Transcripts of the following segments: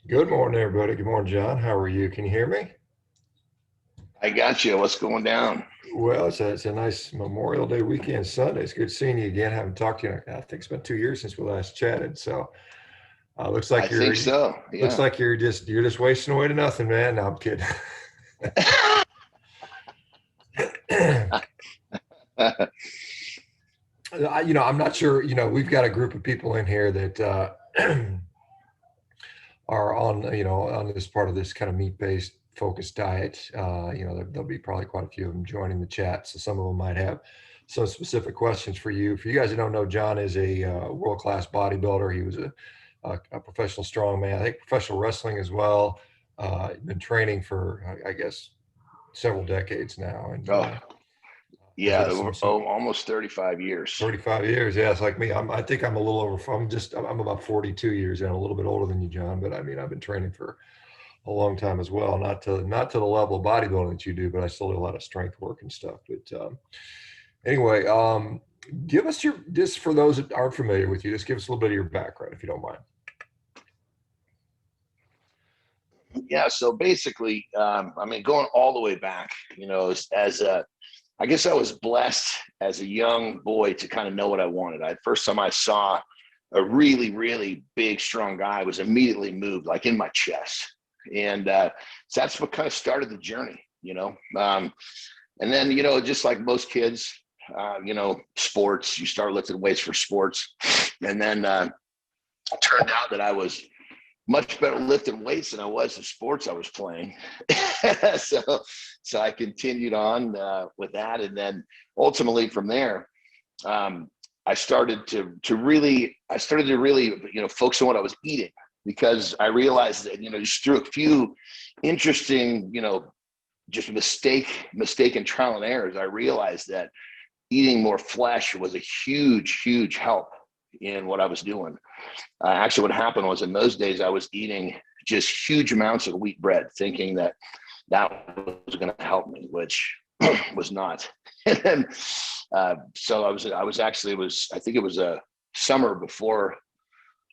Good morning, everybody. Good morning, John. How are you? Can you hear me? I got you. What's going down? Well, it's a nice Memorial Day weekend Sunday. It's good seeing you again. Haven't talked to you I think it's been 2 years since we last chatted. So looks I like think so. looks Yeah. like you're just wasting away to nothing, man. No, I'm kidding. I'm not sure. We've got a group of people in here that are on this part of this kind of meat-based focused diet. There'll be probably quite a few of them joining the chat. So some of them might have some specific questions for you. For you guys that don't know, John is a world-class bodybuilder. He was a professional strongman. I think professional wrestling as well. Been training for, I guess, several decades now, and Oh, has yeah. had some Almost 35 years. 35 years. Yeah, it's like me. I think I'm a little over. I'm about 42 years and a little bit older than you, John. But I mean, I've been training for a long time as well. Not to the level of bodybuilding that you do, but I still do a lot of strength work and stuff. But anyway, give us just for those that aren't familiar with you, just give us a little bit of your background if you don't mind. Yeah. So basically, going all the way back, I guess I was blessed as a young boy to kind of know what I wanted. First time I saw a really, really big, strong guy, I was immediately moved, like in my chest. And so that's what kind of started the journey. And then, just like most kids, sports, you start lifting weights for sports. And then it turned out that I was much better lifting weights than I was the sports I was playing. so, so I continued on with that. And then ultimately from there, I started to really, focus on what I was eating, because I realized that, just through a few interesting, just mistaken trial and errors, I realized that eating more flesh was a huge, huge help in what I was doing. Actually, what happened was in those days, I was eating just huge amounts of wheat bread, thinking that was going to help me, which was not. And then, so I think it was a summer before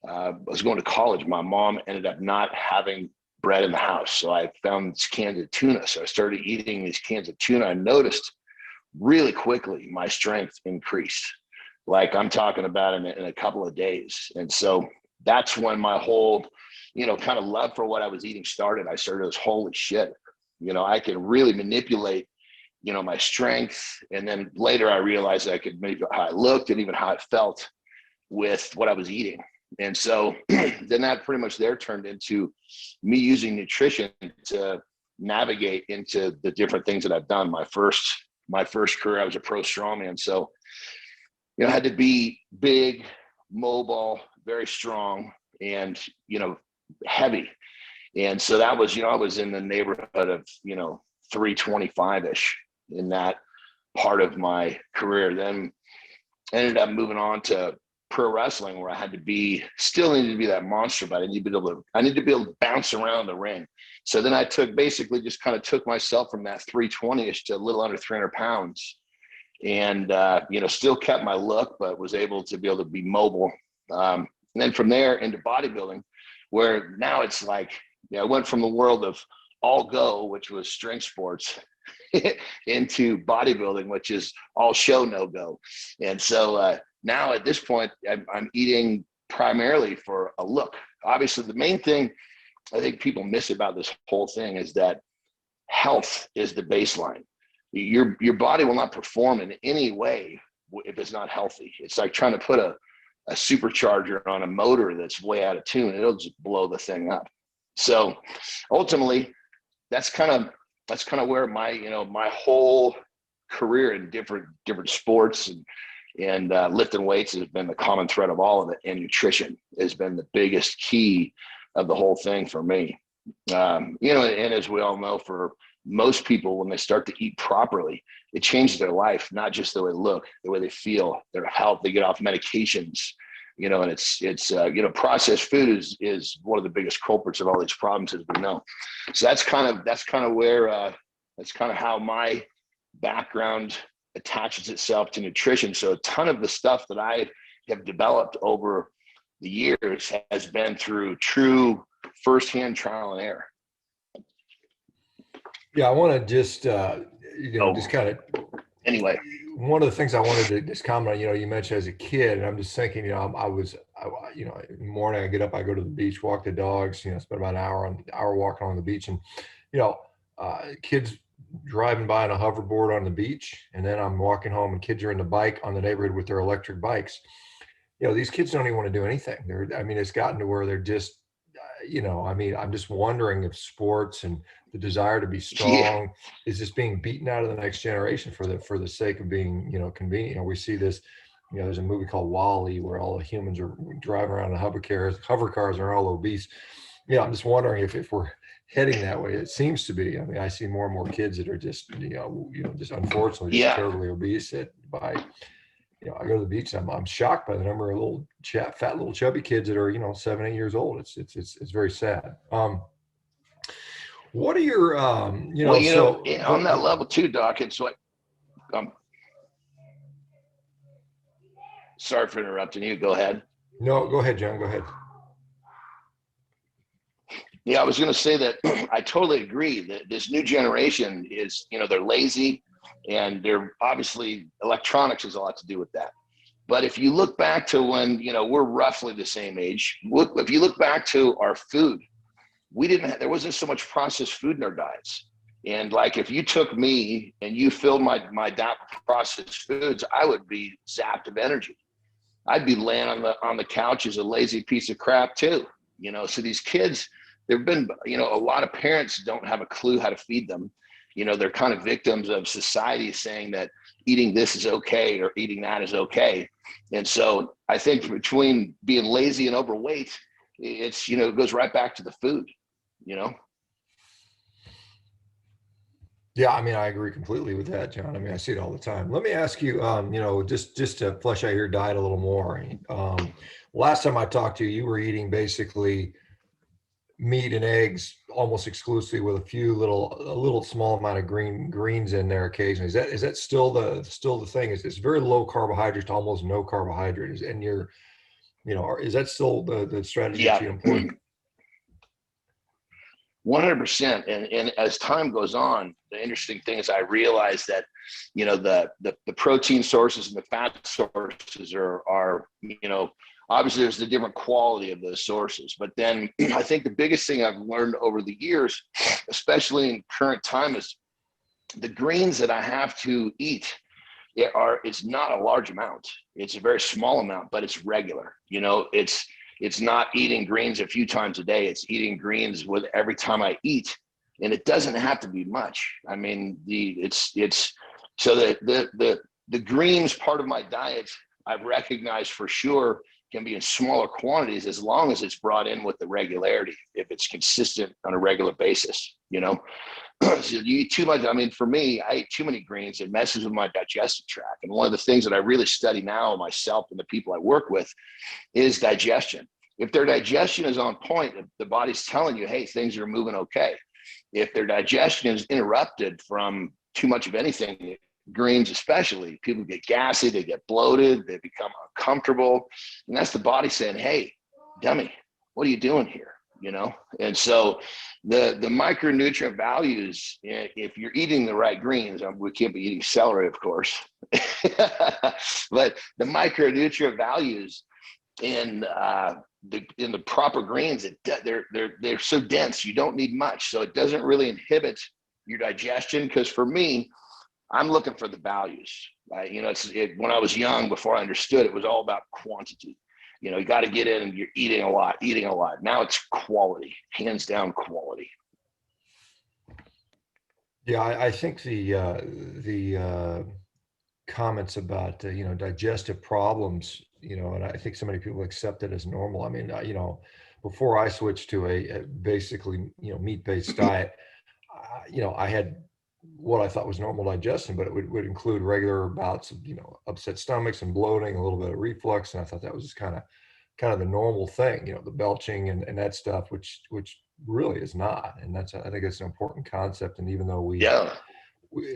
I was going to college. My mom ended up not having bread in the house. So I found these cans of tuna. So I started eating these cans of tuna. I noticed really quickly my strength increased. Like I'm talking about in a couple of days. And so that's when my whole, kind of love for what I was eating started. I started as, holy shit, I can really manipulate, my strength. And then later I realized I could manipulate how I looked and even how I felt with what I was eating. And so then that pretty much there turned into me using nutrition to navigate into the different things that I've done. My first career, I was a pro strongman. So, I had to be big, mobile, very strong, and, heavy. And so that was, I was in the neighborhood of, 325-ish in that part of my career. Then ended up moving on to pro wrestling, where I still needed to be that monster, but I need to be able to bounce around the ring. So then I just kind of took myself from that 320-ish to a little under 300 pounds, and still kept my look, but was able to be mobile. And then from there into bodybuilding, where now it's like, I went from the world of all go, which was strength sports, into bodybuilding, which is all show, no go. And so now at this point, I'm eating primarily for a look. Obviously, the main thing I think people miss about this whole thing is that health is the baseline. Your body will not perform in any way if it's not healthy. It's like trying to put a supercharger on a motor that's way out of tune. It'll just blow the thing up. So ultimately, that's kind of where my whole career in different sports and lifting weights has been the common thread of all of it. And nutrition has been the biggest key of the whole thing for me. And as we all know, for most people, when they start to eat properly, it changes their life, not just the way they look, the way they feel, their health. They get off medications, and it's processed food is one of the biggest culprits of all these problems, as we know. So that's kind of where that's kind of how my background attaches itself to nutrition. So a ton of the stuff that I have developed over the years has been through true firsthand trial and error. Yeah, I want to just, just kind of, anyway, one of the things I wanted to just comment on, you mentioned as a kid, and I'm just thinking, in the morning I get up, I go to the beach, walk the dogs, spend about an hour walking on the beach, and, kids driving by on a hoverboard on the beach, and then I'm walking home and kids are in the bike on the neighborhood with their electric bikes. These kids don't even want to do anything. It's gotten to where they're just, I'm just wondering if sports and the desire to be strong is just being beaten out of the next generation for the sake of being, convenient. We see this, there's a movie called Wall-E where all the humans are driving around in hover cars are all obese. I'm just wondering if we're heading that way. It seems to be. I see more and more kids that are just, just unfortunately just terribly obese I go to the beach. I'm shocked by the number of little fat little chubby kids that are 7, 8 years old. It's very sad. What are your on that level too, Doc? It's like sorry for interrupting you. Go ahead. No, go ahead, John. Go ahead. Yeah, I was going to say that I totally agree that this new generation is, they're lazy. And they're obviously electronics has a lot to do with that. But if you look back to when, we're roughly the same age, if you look back to our food, there wasn't so much processed food in our diets. And like, if you took me and you filled my diet with processed foods, I would be zapped of energy. I'd be laying on the couch as a lazy piece of crap too. So these kids, there've been, a lot of parents don't have a clue how to feed them. They're kind of victims of society saying that eating this is okay or eating that is okay. And so I think between being lazy and overweight, it's, it goes right back to the food, Yeah, I agree completely with that, John. I see it all the time. Let me ask you, just to flesh out your diet a little more. Last time I talked to you, you were eating basically meat and eggs almost exclusively with a little small amount of greens in there occasionally. Is that still the thing? It's very low carbohydrate to almost no carbohydrate. And is that still the strategy that you employ? 100%. And as time goes on, the interesting thing is I realize that, the protein sources and the fat sources are obviously there's the different quality of those sources. But then I think the biggest thing I've learned over the years, especially in current time, is the greens that I have to eat it's not a large amount. It's a very small amount, but it's regular. It's not eating greens a few times a day. It's eating greens with every time I eat. And it doesn't have to be much. So the greens part of my diet, I've recognized for sure can be in smaller quantities as long as it's brought in with the regularity, if it's consistent on a regular basis, So you eat too much. For me, I eat too many greens. It messes with my digestive tract. And one of the things that I really study now, myself and the people I work with, is digestion. If their digestion is on point, the body's telling you, hey, things are moving okay. If their digestion is interrupted from too much of anything, greens especially, people get gassy, they get bloated, they become uncomfortable. And that's the body saying, hey, dummy, what are you doing here? And so the micronutrient values, if you're eating the right greens, we can't be eating celery, of course, but the micronutrient values in the proper greens, they're so dense, you don't need much. So it doesn't really inhibit your digestion. Because for me, I'm looking for the values. When I was young, before I understood, it was all about quantity. You got to get in and you're eating a lot. Now it's quality, hands down quality. Yeah, I think the comments about digestive problems, and I think so many people accept it as normal. Before I switched to a basically meat-based diet, I had what I thought was normal digestion, but it would include regular bouts of upset stomachs and bloating, a little bit of reflux, and I thought that was just kind of the normal thing, the belching and that stuff, which really is not. And I think it's an important concept. And even though we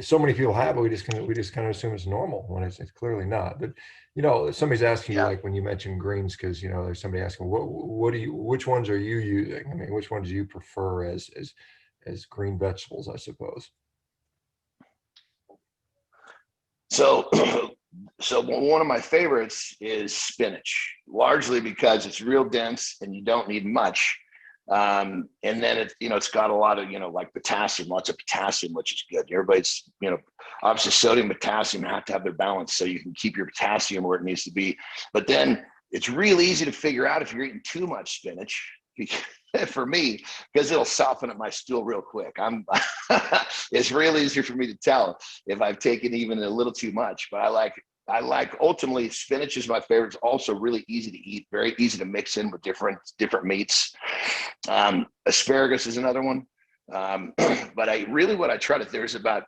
so many people have it. We just kind of assume it's normal when it's clearly not. But you know, somebody's asking you, Yeah. like when you mentioned greens, because you know there's somebody asking which ones are you using? I mean, which ones do you prefer as green vegetables, I suppose? So, so one of my favorites is spinach, largely because it's real dense and you don't need much. And then it's got a lot of, like potassium, lots of potassium, which is good. Everybody's, obviously sodium, potassium have to have their balance so you can keep your potassium where it needs to be. But then it's real easy to figure out if you're eating too much spinach. For me, because it'll soften up my stool real quick. It's real easy for me to tell if I've taken even a little too much, but I like ultimately spinach is my favorite. It's also really easy to eat, very easy to mix in with different meats. Asparagus is another one. But what I try to, there's about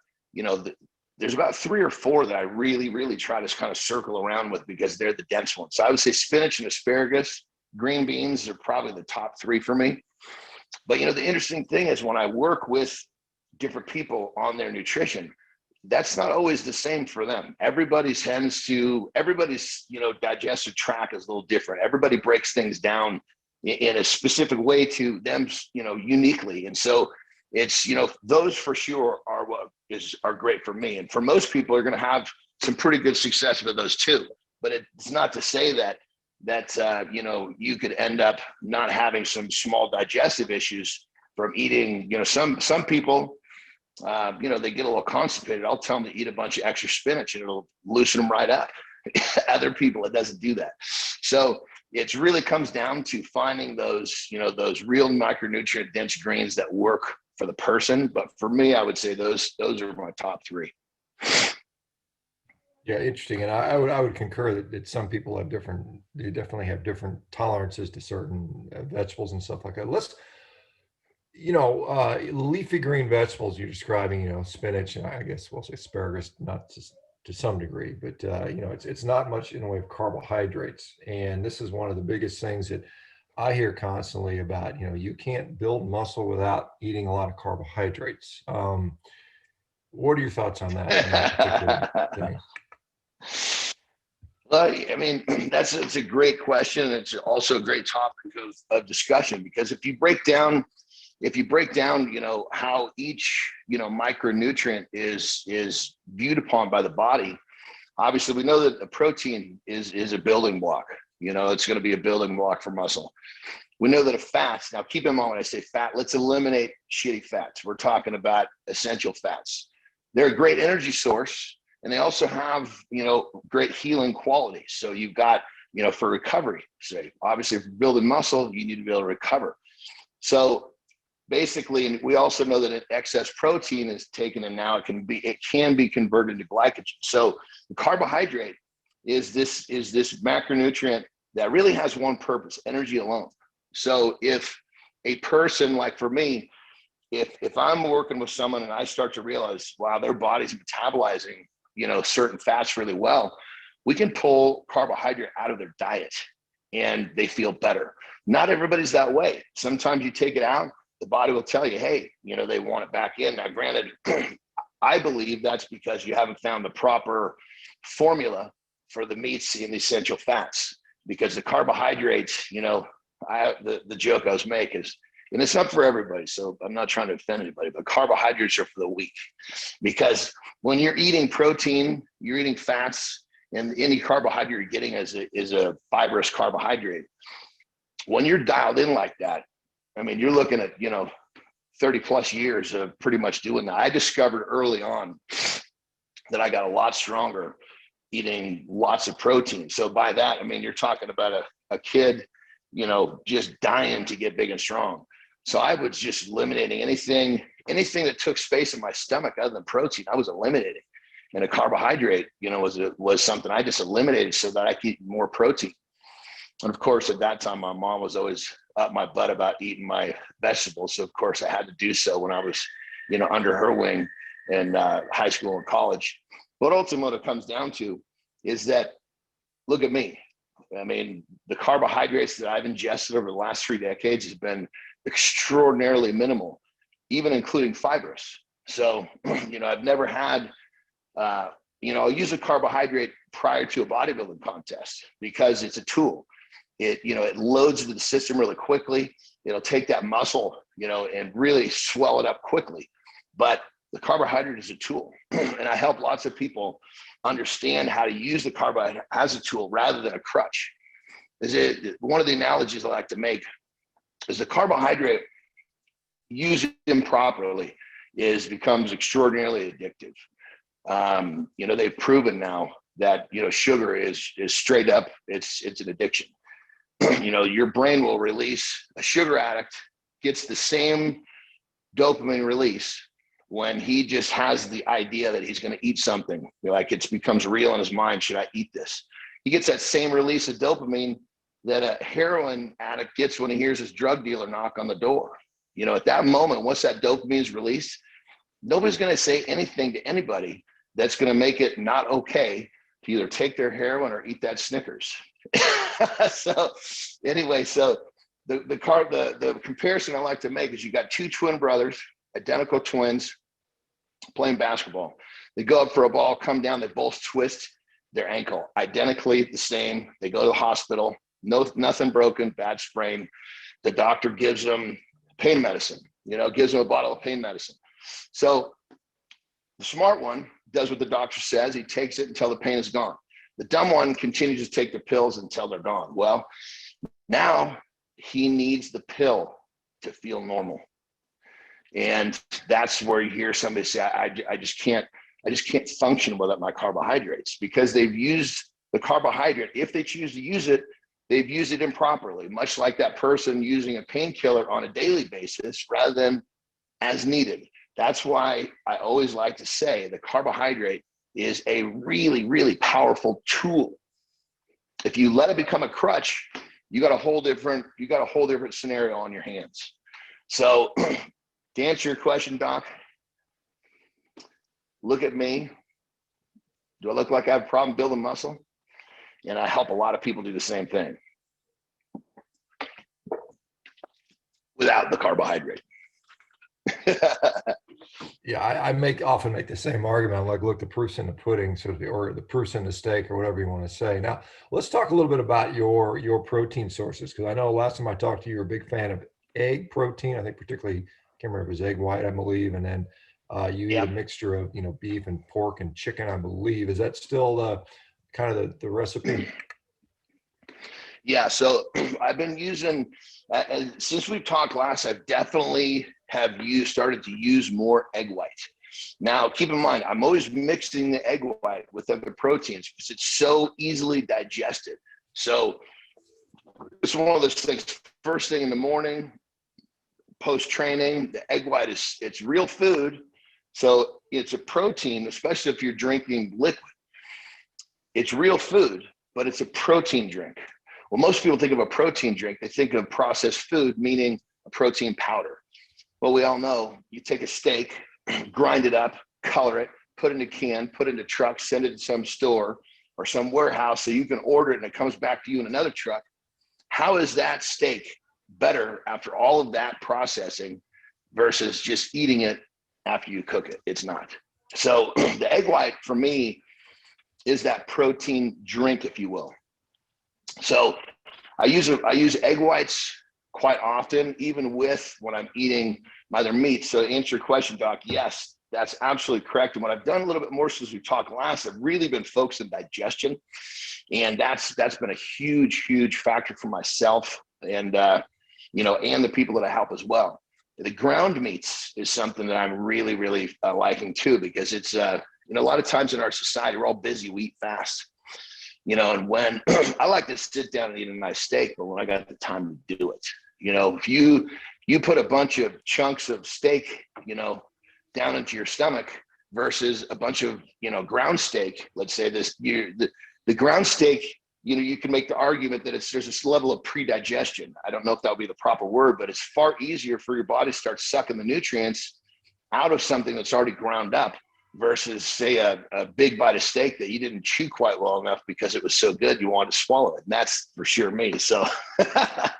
3 or 4 that I really try to kind of circle around with because they're the dense ones. So I would say spinach and asparagus. Green beans are probably the top 3 for me. But the interesting thing is when I work with different people on their nutrition, that's not always the same for them. Everybody's digestive tract is a little different. Everybody breaks things down in a specific way to them, uniquely. And so it's, those for sure are great for me. And for most people are going to have some pretty good success with those too. But it's not to say that you could end up not having some small digestive issues from eating. Some people, they get a little constipated. I'll tell them to eat a bunch of extra spinach and it'll loosen them right up. Other people, it doesn't do that. So it really comes down to finding those real micronutrient dense greens that work for the person. But for me, I would say those are my top 3. Yeah, interesting. And I would concur that some people they definitely have different tolerances to certain vegetables and stuff like that. Leafy green vegetables you're describing, spinach, and I guess we'll say asparagus, not to some degree, but it's not much in the way of carbohydrates. And this is one of the biggest things that I hear constantly about, you can't build muscle without eating a lot of carbohydrates. What are your thoughts on that particular thing? Well, I mean, it's a great question. It's also a great topic of discussion because if you break down, how each, micronutrient is viewed upon by the body, obviously we know that a protein is a building block. It's going to be a building block for muscle. We know that a fats, now keep in mind when I say fat, let's eliminate shitty fats. We're talking about essential fats. They're a great energy source. And they also have, great healing qualities. So you've got, for recovery, say, obviously if you're building muscle, you need to be able to recover. So basically, and we also know that excess protein is taken and now it can be converted to glycogen. So the carbohydrate is this macronutrient that really has one purpose, energy alone. So if a person, like for me, if I'm working with someone and I start to realize, wow, their body's metabolizing certain fats really well, we can pull carbohydrate out of their diet and they feel better. Not everybody's that way. Sometimes you take it out, the body will tell you, hey, they want it back in. Now, granted, I believe that's because you haven't found the proper formula for the meats and the essential fats, because the carbohydrates, the joke I was making is, and it's not for everybody, so I'm not trying to offend anybody, but carbohydrates are for the weak. Because when you're eating protein, you're eating fats, and any carbohydrate you're getting is a fibrous carbohydrate. When you're dialed in like that, I mean, you're looking at, 30 plus years of pretty much doing that. I discovered early on that I got a lot stronger eating lots of protein. So by that, I mean, you're talking about a kid, just dying to get big and strong. So I was just eliminating anything that took space in my stomach other than protein. I was eliminating, and a carbohydrate, was something I just eliminated so that I could eat more protein. And of course, at that time, my mom was always up my butt about eating my vegetables. So of course, I had to do so when I was, under her wing in high school and college. But ultimately, what it comes down to is that, look at me. I mean, the carbohydrates that I've ingested over the last 3 decades has been extraordinarily minimal, even including fibrous. So, I've never had, I'll use a carbohydrate prior to a bodybuilding contest because it's a tool. It loads into the system really quickly. It'll take that muscle, and really swell it up quickly. But the carbohydrate is a tool. And I help lots of people understand how to use the carbohydrate as a tool rather than a crutch. One of the analogies I like to make is the carbohydrate, used improperly, becomes extraordinarily addictive. They've proven now that, sugar is straight up, it's an addiction. Your brain will release, a sugar addict gets the same dopamine release when he just has the idea that he's going to eat something. Like it becomes real in his mind. Should I eat this? He gets that same release of dopamine that a heroin addict gets when he hears his drug dealer knock on the door. At that moment, once that dopamine is released, nobody's going to say anything to anybody that's going to make it not okay to either take their heroin or eat that Snickers. So anyway, the comparison I like to make is you got two twin brothers, identical twins, playing basketball. They go up for a ball, come down, they both twist their ankle, identically the same. They go to the hospital, nothing broken, bad sprain. The doctor gives them pain medicine, gives them a bottle of pain medicine. So the smart one does what the doctor says. He takes it until the pain is gone. The dumb one continues to take the pills until they're gone. Well, now he needs the pill to feel normal. And that's where you hear somebody say, I just can't function without my carbohydrates, because they've used the carbohydrate. If they choose to use it, they've used it improperly, much like that person using a painkiller on a daily basis rather than as needed. That's why I always like to say the carbohydrate is a really, really powerful tool. If you let it become a crutch, you got a whole different scenario on your hands. So to answer your question, Doc, look at me. Do I look like I have a problem building muscle? And I help a lot of people do the same thing without the carbohydrate. Yeah, I often make the same argument. I'm like, look, the proof's in the pudding, so or the proof's in the steak, or whatever you want to say. Now, let's talk a little bit about your protein sources, because I know last time I talked to you, you're a big fan of egg protein. I think particularly, can't remember if it was egg white, I believe, and then you eat a mixture of beef and pork and chicken, I believe. Is that still kind of the recipe? Yeah, so I've been using, since we've talked last, I've definitely started to use more egg white. Now, keep in mind, I'm always mixing the egg white with other proteins because it's so easily digested. So it's one of those things, first thing in the morning, post-training, the egg white it's real food. So it's a protein, especially if you're drinking liquid. It's real food, but it's a protein drink. Well, most people think of a protein drink, they think of processed food, meaning a protein powder. Well, we all know you take a steak, grind it up, color it, put it in a can, put it in a truck, send it to some store or some warehouse so you can order it and it comes back to you in another truck. How is that steak better after all of that processing versus just eating it after you cook it? It's not. So the egg white for me is that protein drink, if you will. So I use egg whites quite often, even with when I'm eating either meat. So to answer your question, Doc, yes, that's absolutely correct. And what I've done a little bit more since we talked last, I've really been focused on digestion. And that's been a huge, huge factor for myself and, and the people that I help as well. The ground meats is something that I'm really, really liking too, because it's, a lot of times in our society, we're all busy, we eat fast. And when I like to sit down and eat a nice steak, but when I got the time to do it, if you put a bunch of chunks of steak, down into your stomach versus a bunch of, ground steak, let's say the ground steak, you can make the argument that there's this level of pre-digestion. I don't know if that would be the proper word, but it's far easier for your body to start sucking the nutrients out of something that's already ground up versus say a big bite of steak that you didn't chew quite well enough because it was so good you wanted to swallow it. And that's for sure me. So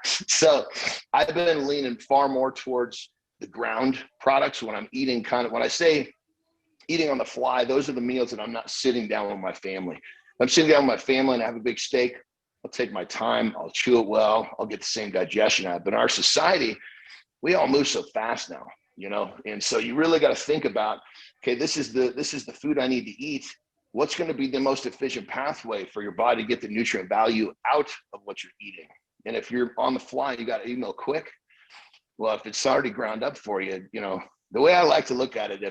so I've been leaning far more towards the ground products when I'm eating when I say eating on the fly, those are the meals that I'm not sitting down with my family. If I'm sitting down with my family and I have a big steak, I'll take my time, I'll chew it well, I'll get the same digestion out. But in our society, we all move so fast now, and so you really got to think about, okay, this is the food I need to eat. What's going to be the most efficient pathway for your body to get the nutrient value out of what you're eating? And if you're on the fly, you got to eat meal quick. Well, if it's already ground up for you, the way I like to look at it,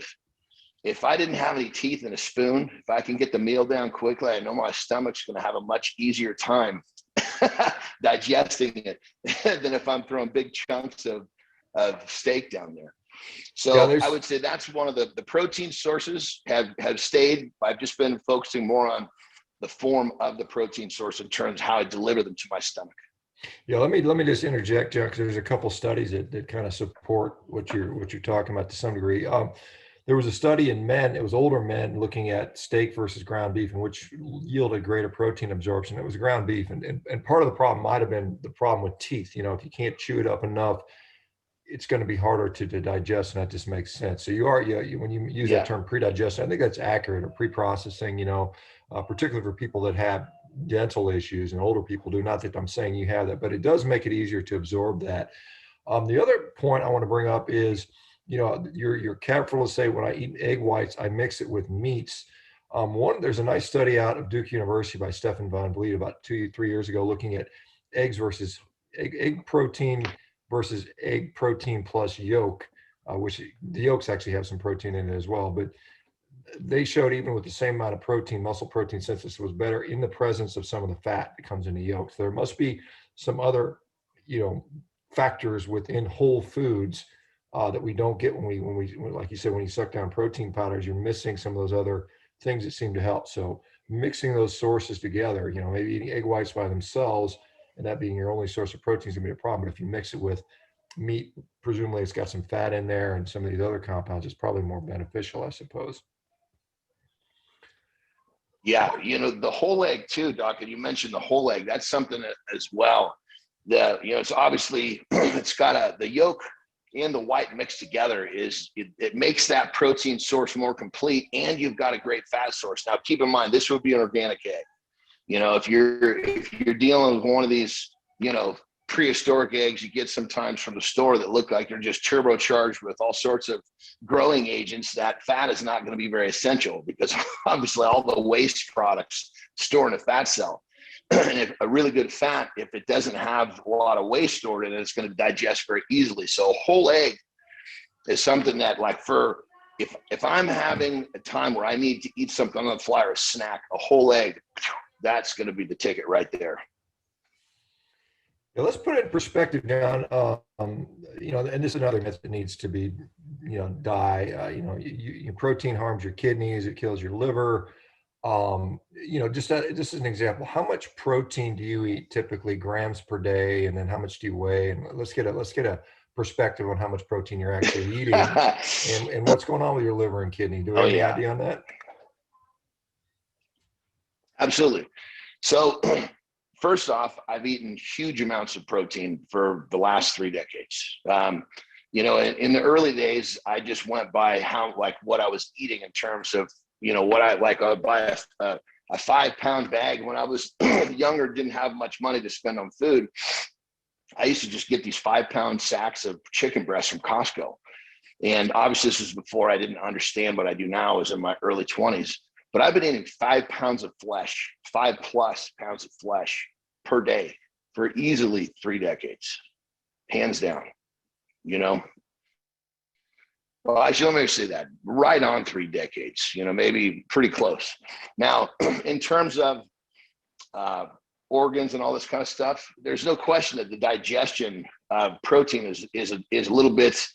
if I didn't have any teeth in a spoon, if I can get the meal down quickly, I know my stomach's going to have a much easier time digesting it than if I'm throwing big chunks of steak down there. So I would say that's one of the protein sources have stayed. I've just been focusing more on the form of the protein source in terms of how I deliver them to my stomach. Yeah, let me just interject, John, because there's a couple studies that kind of support what you're talking about to some degree. There was a study in men, it was older men, looking at steak versus ground beef, and which yielded greater protein absorption. It was ground beef, and part of the problem might have been the problem with teeth. If you can't chew it up enough, it's going to be harder to digest, and that just makes sense. So when you use that term pre-digestion, I think that's accurate, or pre-processing, particularly for people that have dental issues, and older people do. Not that I'm saying you have that, but it does make it easier to absorb that. The other point I want to bring up is, you're careful to say, when I eat egg whites, I mix it with meats. There's a nice study out of Duke University by Stefan von Vliet about 2-3 years ago, looking at eggs versus egg protein versus egg protein plus yolk, which the yolks actually have some protein in it as well. But they showed even with the same amount of protein, muscle protein synthesis was better in the presence of some of the fat that comes in the yolks. There must be some other, factors within whole foods that we don't get when we, like you said, when you suck down protein powders, you're missing some of those other things that seem to help. So mixing those sources together, maybe eating egg whites by themselves and that being your only source of protein is gonna be a problem. But if you mix it with meat, presumably it's got some fat in there and some of these other compounds, it's probably more beneficial, I suppose. Yeah, the whole egg too, Doc, and you mentioned the whole egg. That's something as well. It's obviously, it's got the yolk and the white mixed together it makes that protein source more complete, and you've got a great fat source. Now, keep in mind, this would be an organic egg. If you're dealing with one of these, prehistoric eggs you get sometimes from the store that look like they're just turbocharged with all sorts of growing agents, that fat is not going to be very essential, because obviously all the waste products store in a fat cell. And if a really good fat, if it doesn't have a lot of waste stored in it, it's going to digest very easily. So a whole egg is something that, like, if I'm having a time where I need to eat something on the fly or a snack, a whole egg, that's going to be the ticket right there. Yeah, let's put it in perspective, John. And this is another myth that needs to be, protein harms your kidneys, it kills your liver. Just as an example, how much protein do you eat typically, grams per day, and then how much do you weigh? And let's get a perspective on how much protein you're actually eating and what's going on with your liver and kidney. Do we have any idea on that? Absolutely. So first off, I've eaten huge amounts of protein for the last 3 decades. In the early days, I just went by what I was eating in terms of, what I like. I would buy a 5-pound bag. When I was younger, didn't have much money to spend on food. I used to just get these 5-pound sacks of chicken breasts from Costco. And obviously this was before I didn't understand what I do now. I was in my early 20s. But I've been eating 5 pounds of flesh, 5+ pounds of flesh per day for easily 3 decades, hands down. Well, actually, let me say that right on 3 decades, maybe pretty close. Now, in terms of organs and all this kind of stuff, there's no question that the digestion of protein is a little bit,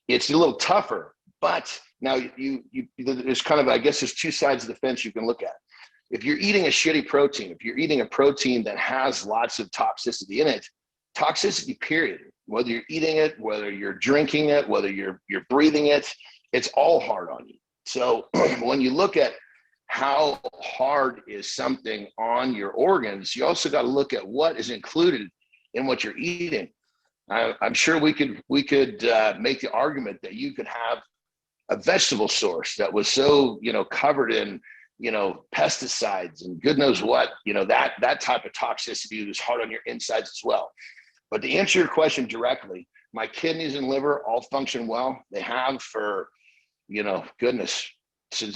it's a little tougher. But now there's kind of, I guess there's 2 sides of the fence you can look at. If you're eating a shitty protein, if you're eating a protein that has lots of toxicity in it, toxicity period, whether you're eating it, whether you're drinking it, whether you're breathing it, it's all hard on you. So when you look at how hard is something on your organs, you also got to look at what is included in what you're eating. I'm sure we could make the argument that you could have a vegetable source that was so, covered in, pesticides and good knows what, that type of toxicity is hard on your insides as well. But to answer your question directly, my kidneys and liver all function well. They have for, goodness,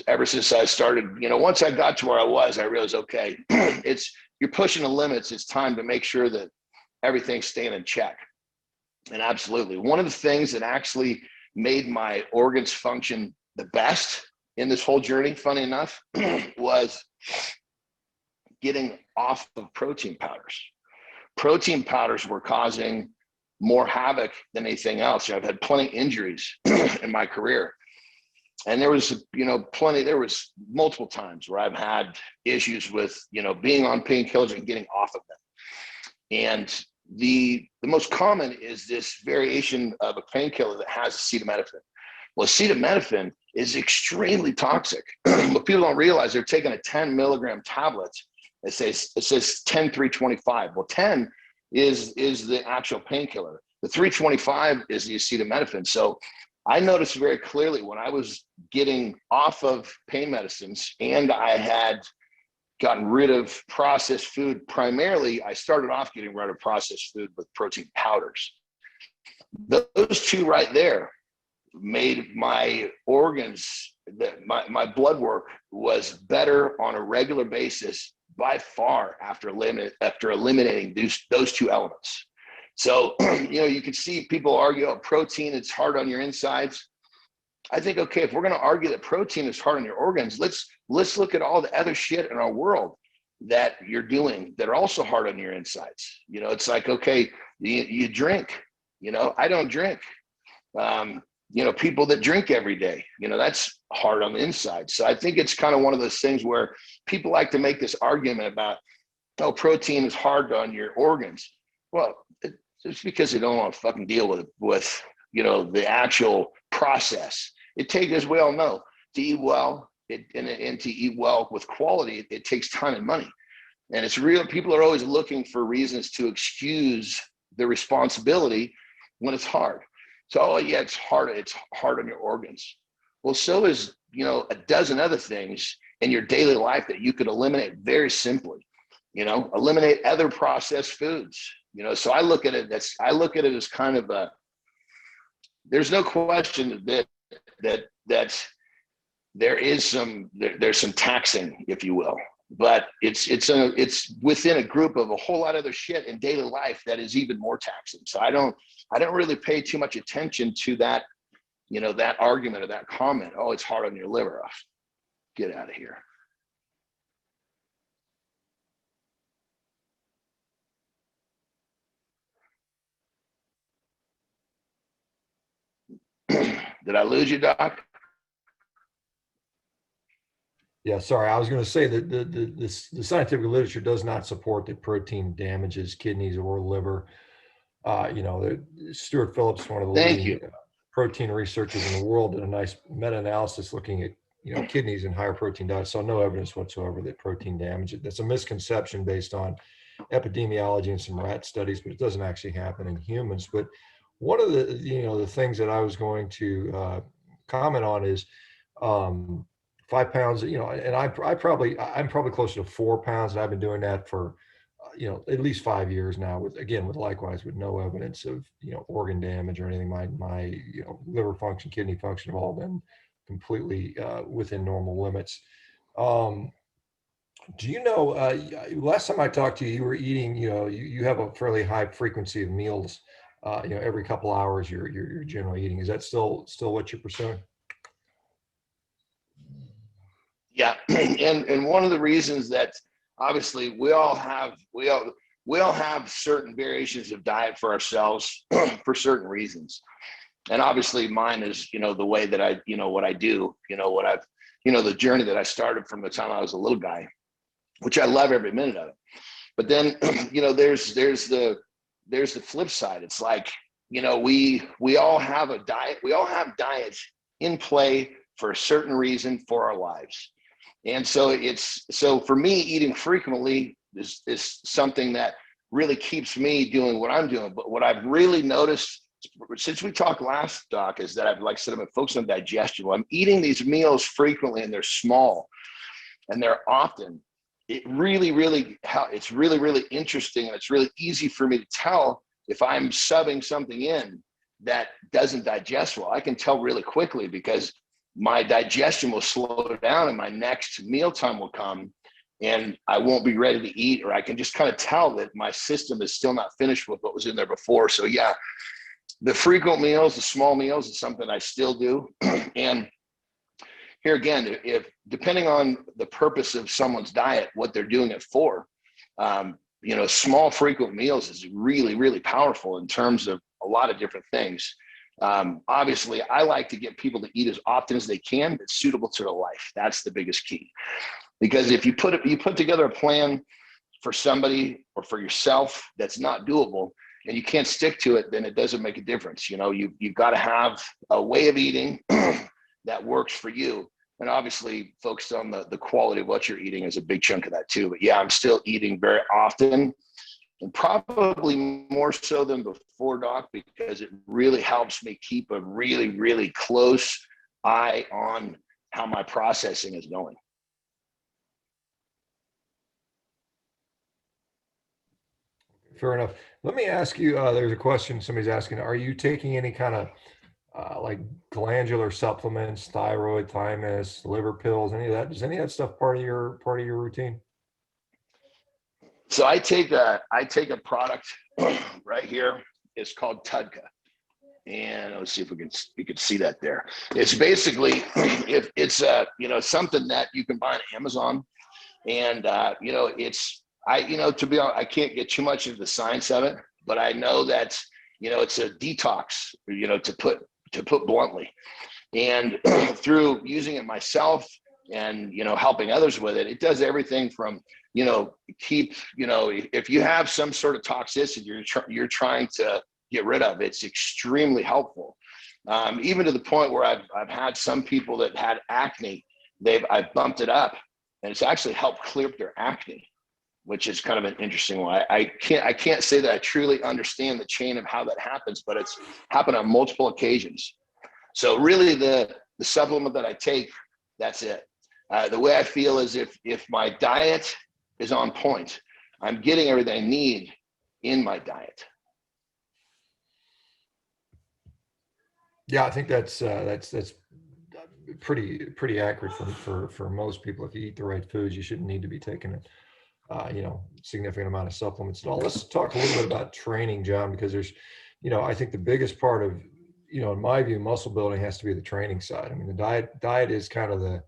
ever since I started, once I got to where I was, I realized, okay, you're pushing the limits. It's time to make sure that everything's staying in check. And absolutely, one of the things that actually made my organs function the best in this whole journey, funny enough, was getting off of protein powders. Protein powders were causing more havoc than anything else. I've had plenty of injuries in my career. And there was, there was multiple times where I've had issues with, being on painkillers and getting off of them. And the most common is this variation of a painkiller that has acetaminophen. Well, acetaminophen is extremely toxic. What people don't realize, they're taking a 10 milligram tablet. It says 10-325. Well, 10 is the actual painkiller. The 325 is the acetaminophen. So I noticed very clearly when I was getting off of pain medicines and I had gotten rid of processed food. Primarily, I started off getting rid of processed food with protein powders. Those two right there made my organs, my blood work was better on a regular basis by far after eliminating those two elements. So, you can see people argue, oh, protein, it's hard on your insides. I think, okay, if we're going to argue that protein is hard on your organs, let's look at all the other shit in our world that you're doing that are also hard on your insides. It's like, okay, you drink, I don't drink. People that drink every day, that's hard on the inside. So I think it's kind of one of those things where people like to make this argument about, oh, protein is hard on your organs. Well, it's because they don't want to fucking deal with the actual process. It takes, as we all know, to eat well and to eat well with quality, it takes time and money. And it's real. People are always looking for reasons to excuse the responsibility when it's hard. So, oh yeah, it's hard on your organs. Well, so is, a dozen other things in your daily life that you could eliminate very simply. Eliminate other processed foods. So I look at it as kind of there's no question that there's some taxing, if you will, but it's within a group of a whole lot of other shit in daily life that is even more taxing. So I don't really pay too much attention to that, that argument or that comment. Oh, it's hard on your liver. Oh, get out of here. Did I lose you, Doc? Yeah, sorry. I was going to say that the scientific literature does not support that protein damages kidneys or liver. Stuart Phillips, one of the leading protein researchers in the world, did a nice meta-analysis looking at kidneys and higher protein diets. Saw no evidence whatsoever that protein damage it. That's a misconception based on epidemiology and some rat studies, but it doesn't actually happen in humans. But one of the the things that I was going to comment on is 5 pounds, and I'm probably closer to 4 pounds, and I've been doing that for at least 5 years now, with likewise with no evidence of organ damage or anything. My liver function, kidney function have all been completely within normal limits. Do last time I talked to you, you were eating, you have a fairly high frequency of meals, every couple hours you're generally eating. Is that still what you're pursuing? Yeah. And one of the reasons that obviously we all have certain variations of diet for ourselves for certain reasons. And obviously mine is, the way that I, what I do, the journey that I started from the time I was a little guy, which I love every minute of it. But then, there's the flip side. It's like, we all have a diet. We all have diets in play for a certain reason for our lives. And so so for me, eating frequently is something that really keeps me doing what I'm doing. But what I've really noticed since we talked last, Doc, is that like I said, I'm focused on digestion. Well, I'm eating these meals frequently and they're small and they're often. It's really, really interesting, and it's really easy for me to tell if I'm subbing something in that doesn't digest well. I can tell really quickly because my digestion will slow down and my next mealtime will come and I won't be ready to eat, or I can just kind of tell that my system is still not finished with what was in there before. So yeah, the frequent meals, the small meals is something I still do. And here again, if depending on the purpose of someone's diet, what they're doing it for, small frequent meals is really, really powerful in terms of a lot of different things. Obviously, I like to get people to eat as often as they can that's suitable to their life. That's the biggest key. Because if you put together a plan for somebody or for yourself that's not doable and you can't stick to it, then it doesn't make a difference. You've got to have a way of eating that works for you. And obviously focused on the quality of what you're eating is a big chunk of that too. But yeah, I'm still eating very often, and probably more so than before, Doc, because it really helps me keep a really, really close eye on how my processing is going. Fair enough. Let me ask you, there's a question somebody's asking, are you taking any kind of like glandular supplements, thyroid, thymus, liver pills, any of that? Is any of that stuff part of your routine? So I take a product right here. It's called Tudka. And let's see if you can see that there. It's basically, if it's something that you can buy on Amazon, and to be honest, I can't get too much into the science of it, but I know that it's a detox, to put bluntly, and through using it myself and helping others with it, it does everything from if you have some sort of toxicity you're trying to get rid of, it's extremely helpful. Even to the point where I've had some people that had acne, I've bumped it up, and it's actually helped clear up their acne, which is kind of an interesting one. I can't say that I truly understand the chain of how that happens, but it's happened on multiple occasions. So really the supplement that I take, that's it. The way I feel is if my diet is on point, I'm getting everything I need in my diet. Yeah, I think that's pretty accurate for most people. If you eat the right foods, you shouldn't need to be taking it. Significant amount of supplements at all. Let's talk a little bit about training, John, because there's, I think the biggest part of, in my view, muscle building has to be the training side. I mean, the diet is kind of the,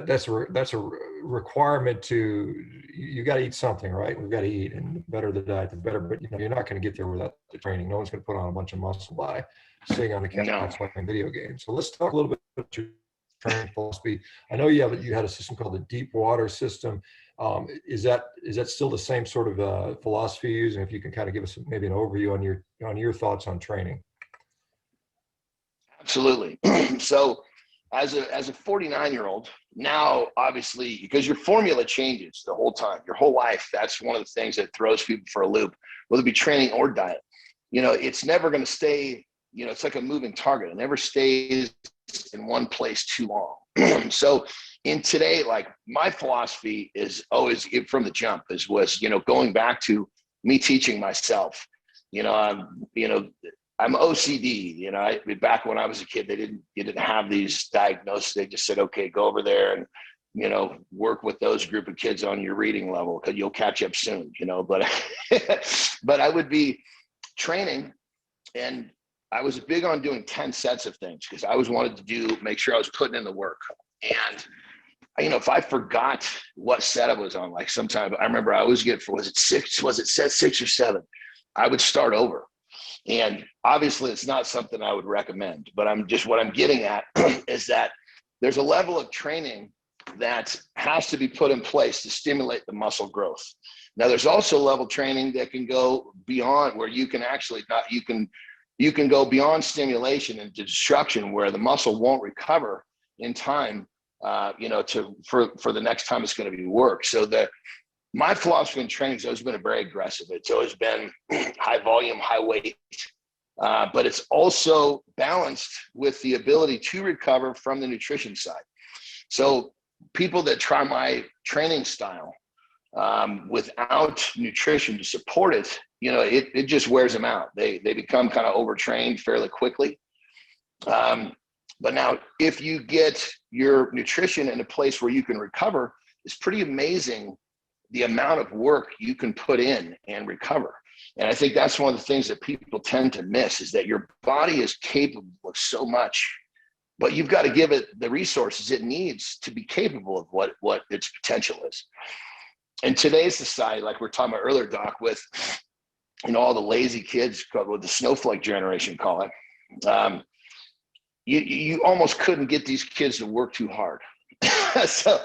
that's a requirement to, you got to eat something, right? We've got to eat, and the better the diet, the better, but you're not going to get there without the training. No one's going to put on a bunch of muscle by sitting on the couch playing video games. So let's talk a little bit about your training philosophy. I know you had a system called the Deepwater system. Is that still the same sort of philosophy you use? And if you can kind of give us maybe an overview on your thoughts on training. Absolutely. So as a 49-year-old, now obviously, because your formula changes the whole time, your whole life, that's one of the things that throws people for a loop, whether it be training or diet. It's never going to stay, it's like a moving target. It never stays in one place too long. So in today, like my philosophy is always from the jump was going back to me teaching myself. I'm OCD. Back when I was a kid, you didn't have these diagnoses. They just said, okay, go over there and work with those group of kids on your reading level because you'll catch up soon. But but I would be training, and I was big on doing 10 sets of things because I always wanted to make sure I was putting in the work. And if I forgot what set I was on, like sometimes I remember I always get was it set 6 or 7? I would start over. And obviously it's not something I would recommend, but what I'm getting at is that there's a level of training that has to be put in place to stimulate the muscle growth. Now there's also level training that can go beyond where you can actually you can go beyond stimulation into destruction where the muscle won't recover in time, for the next time it's going to be worked. So my philosophy in training has always been very aggressive. It's always been high volume, high weight, but it's also balanced with the ability to recover from the nutrition side. So people that try my training style without nutrition to support it, you know, it just wears them out. They become kind of overtrained fairly quickly. But now if you get your nutrition in a place where you can recover, it's pretty amazing the amount of work you can put in and recover. And I think that's one of the things that people tend to miss, is that your body is capable of so much, but you've got to give it the resources it needs to be capable of what its potential is. In today's society, like we were talking about earlier, Doc, with, you know, all the lazy kids, what the snowflake generation call it, you almost couldn't get these kids to work too hard. so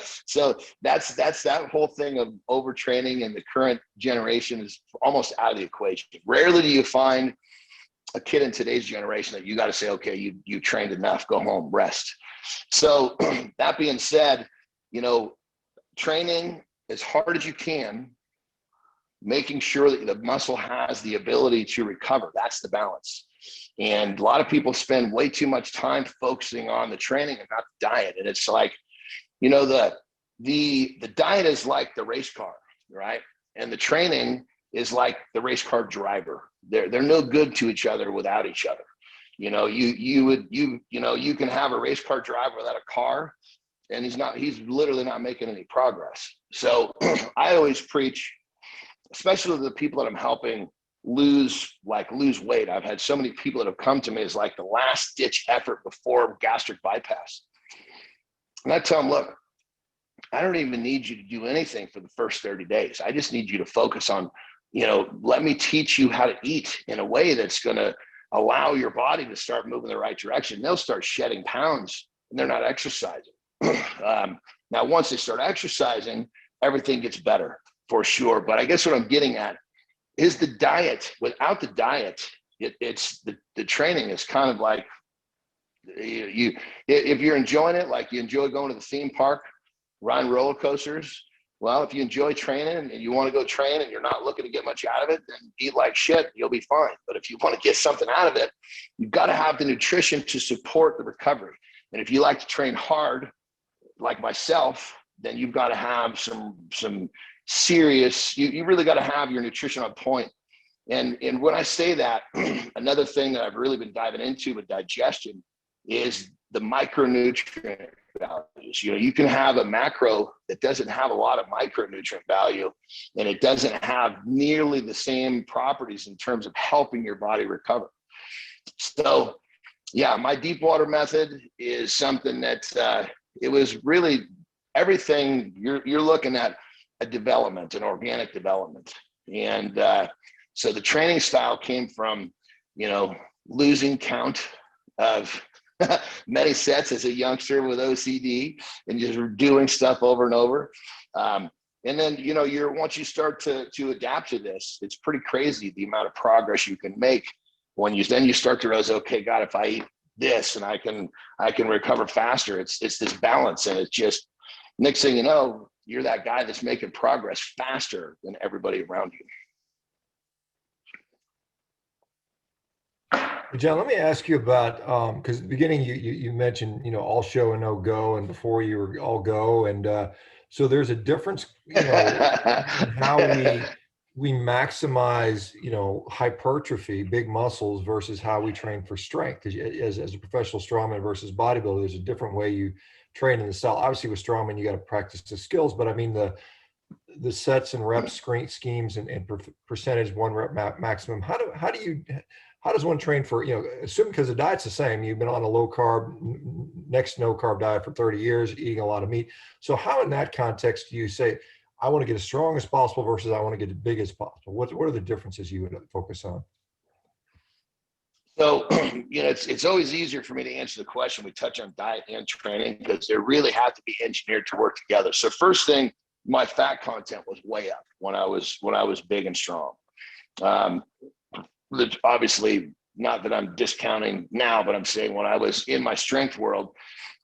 that's that whole thing of overtraining in the current generation is almost out of the equation. Rarely do you find a kid in today's generation that you got to say, okay, you trained enough, go home, rest. So that being said, you know, training as hard as you can, making sure that the muscle has the ability to recover. That's the balance. And a lot of people spend way too much time focusing on the training and not the diet. And it's like, you know, the diet is like the race car, right? And the training is like the race car driver. They're no good to each other without each other. You know, you can have a race car driver without a car, and he's literally not making any progress. So I always preach, especially the people that I'm helping lose weight. I've had so many people that have come to me as like the last ditch effort before gastric bypass. And I tell them, look, I don't even need you to do anything for the first 30 days. I just need you to focus on, you know, let me teach you how to eat in a way that's going to allow your body to start moving the right direction. They'll start shedding pounds and they're not exercising. Now, once they start exercising, everything gets better for sure. But I guess what I'm getting at is the diet. Without the diet, it's the training is kind of like, if you're enjoying it, like you enjoy going to the theme park, riding roller coasters. Well, if you enjoy training and you want to go train and you're not looking to get much out of it, then eat like shit, you'll be fine. But if you want to get something out of it, you've got to have the nutrition to support the recovery. And if you like to train hard, like myself, then you've got to have some serious, you really got to have your nutrition on point. And when I say that, another thing that I've really been diving into with digestion is the micronutrient values. You know, you can have a macro that doesn't have a lot of micronutrient value, and it doesn't have nearly the same properties in terms of helping your body recover. So yeah, my Deepwater method is something that it was really everything. You're looking at a development, an organic development. And so the training style came from, you know, losing count of many sets as a youngster with OCD and just doing stuff over and over. And then, you know, once you start to adapt to this, it's pretty crazy the amount of progress you can make when you start to realize, okay, God, if I eat this and I can recover faster, it's this balance. And it's just, next thing you know, you're that guy that's making progress faster than everybody around you. John, let me ask you about, because at the beginning you mentioned, you know, all show and no go, and before you were all go. And so there's a difference, you know, in how we maximize, you know, hypertrophy, big muscles, versus how we train for strength. Because as a professional strongman versus bodybuilder, there's a different way you train in the style. Obviously with strongman, you got to practice the skills, but I mean the sets and reps schemes and percentage one rep maximum. How does one train for, you know, assuming, because the diet's the same, you've been on a low carb, next no carb diet for 30 years, eating a lot of meat. So how in that context do you say, I want to get as strong as possible versus I want to get as big as possible? What are the differences you would focus on? So, you know, it's always easier for me to answer the question. We touch on diet and training because they really have to be engineered to work together. So first thing, my fat content was way up when I was big and strong. Obviously, not that I'm discounting now, but I'm saying when I was in my strength world,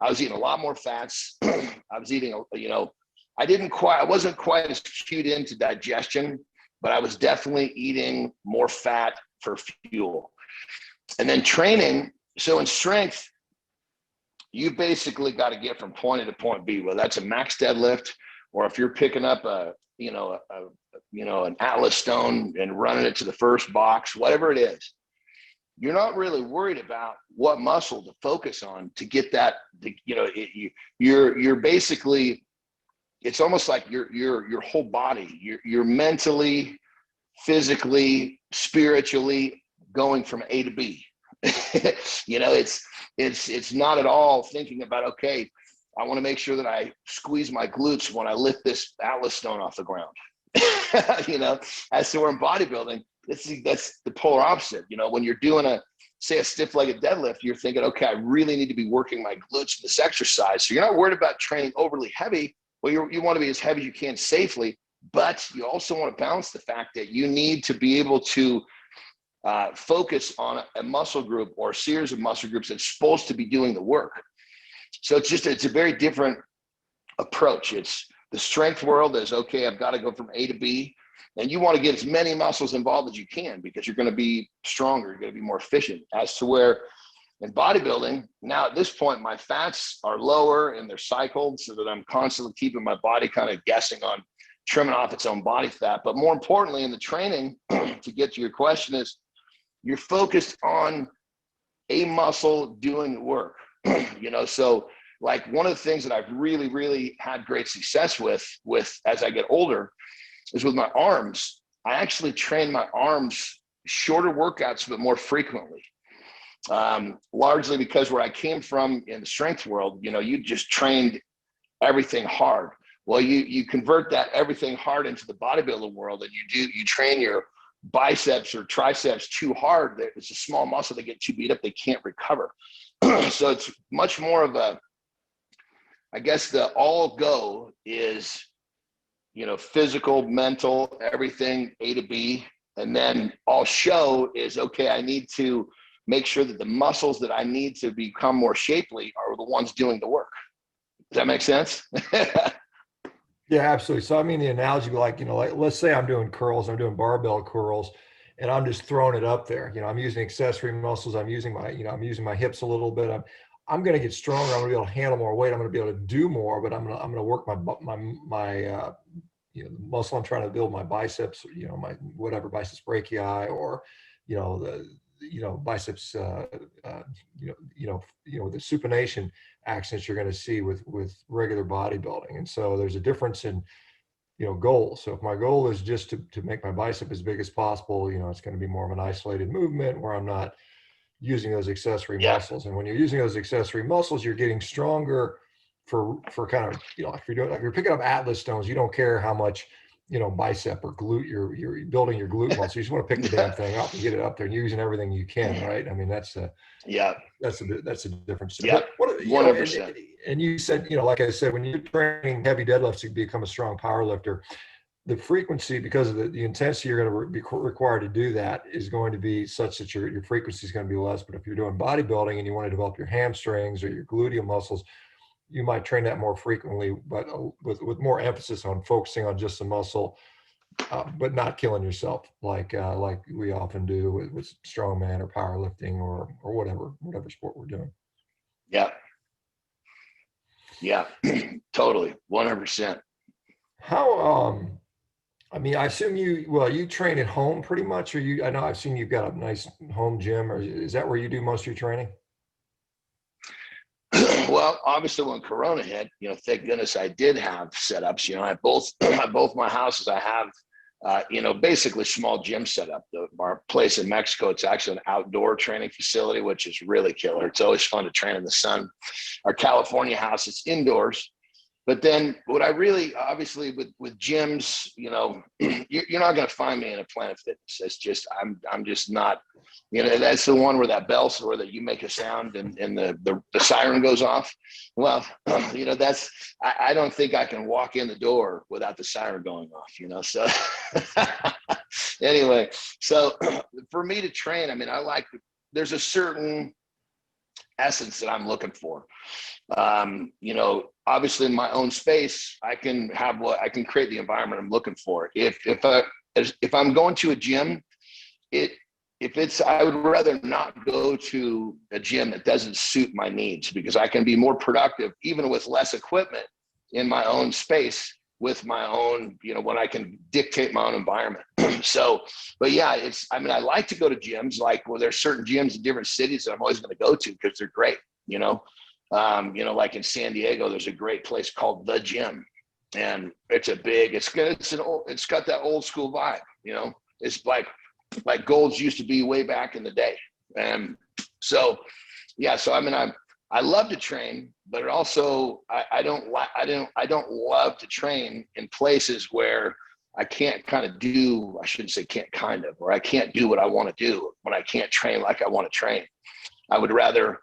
I was eating a lot more fats. I was eating, you know, I wasn't quite as cued into digestion, but I was definitely eating more fat for fuel. And then training, so in strength, you basically got to get from point A to point B, whether that's a max deadlift, or if you're picking up an Atlas stone and running it to the first box, whatever it is, you're not really worried about what muscle to focus on to get that. You're basically, it's almost like your whole body, you're mentally, physically, spiritually going from A to B. It's not at all thinking about, okay, I want to make sure that I squeeze my glutes when I lift this Atlas stone off the ground. As to where in bodybuilding, that's the polar opposite. When you're doing a stiff-legged deadlift, you're thinking, okay, I really need to be working my glutes in this exercise. So you're not worried about training overly heavy. Well, you want to be as heavy as you can safely, but you also want to balance the fact that you need to be able to focus on a muscle group or a series of muscle groups that's supposed to be doing the work. So it's a very different approach. It's the strength world is, okay, I've got to go from A to B, and you want to get as many muscles involved as you can because you're going to be stronger, you're going to be more efficient. As to where in bodybuilding, now at this point, my fats are lower and they're cycled so that I'm constantly keeping my body kind of guessing on trimming off its own body fat. But more importantly, in the training, to get to your question, is you're focused on a muscle doing the work. So like one of the things that I've really, really had great success with as I get older is with my arms. I actually train my arms shorter workouts, but more frequently. Largely because where I came from in the strength world, you just trained everything hard. Well, you convert that everything hard into the bodybuilding world, and you train your biceps or triceps too hard. It's a small muscle, they get too beat up, they can't recover. So it's much more of I guess the all go is, physical, mental, everything A to B. And then all show is, okay, I need to make sure that the muscles that I need to become more shapely are the ones doing the work. Does that make sense? Yeah, absolutely. So I mean, the analogy, like let's say I'm doing curls, I'm doing barbell curls, and I'm just throwing it up there. I'm using accessory muscles. I'm using my hips a little bit. I'm going to get stronger. I'm going to be able to handle more weight. I'm going to be able to do more, but I'm going to work my the muscle I'm trying to build, my biceps, my whatever, biceps brachii, or the biceps, the supination accents you're going to see with regular bodybuilding. And so there's a difference in goals. So if my goal is just to make my bicep as big as possible, it's going to be more of an isolated movement where I'm not using those accessory muscles. And when you're using those accessory muscles, you're getting stronger for kind of, if you're picking up Atlas stones, you don't care how much, bicep or glute, you're building your glute muscle. You just want to pick the damn thing up and get it up there and using everything you can. Right. I mean, that's a difference. Yeah. 100%. And you said, like I said, when you're training heavy deadlifts to become a strong power lifter, the frequency, because of the intensity you're going to be required to do that, is going to be such that your frequency is going to be less. But if you're doing bodybuilding and you want to develop your hamstrings or your gluteal muscles, you might train that more frequently, but with more emphasis on focusing on just the muscle, but not killing yourself like we often do with strongman or powerlifting or whatever sport we're doing. Yeah, totally, 100%. How I mean, I assume you train at home pretty much, or I know I've seen you've got a nice home gym, or is that where you do most of your training? Well, obviously when Corona hit, thank goodness I did have setups. At both my houses, I have, basically small gym setup. Our place in Mexico, it's actually an outdoor training facility, which is really killer. It's always fun to train in the sun. Our California house, it's indoors. But then what I really, obviously with gyms, you're not going to find me in a Planet Fitness. It's just, I'm just not, that's the one where that bell, or that you make a sound and the siren goes off. Well, I don't think I can walk in the door without the siren going off, so anyway, so for me to train, I mean, there's a certain essence that I'm looking for. You know, obviously in my own space, I can create the environment I'm looking for. If I'm going to a gym, I would rather not go to a gym that doesn't suit my needs, because I can be more productive even with less equipment in my own space with my own, you know, when I can dictate my own environment. So, but yeah, I like to go to gyms, like, well, there's certain gyms in different cities that I'm always going to go to because they're great, you know, like in San Diego, there's a great place called The Gym, and it's got that old school vibe, you know, it's like Gold's used to be way back in the day. And so, yeah, so I love to train, but it also, I don't love to train in places where I can't I shouldn't say can't or I can't do what I want to do when I can't train like I want to train. I would rather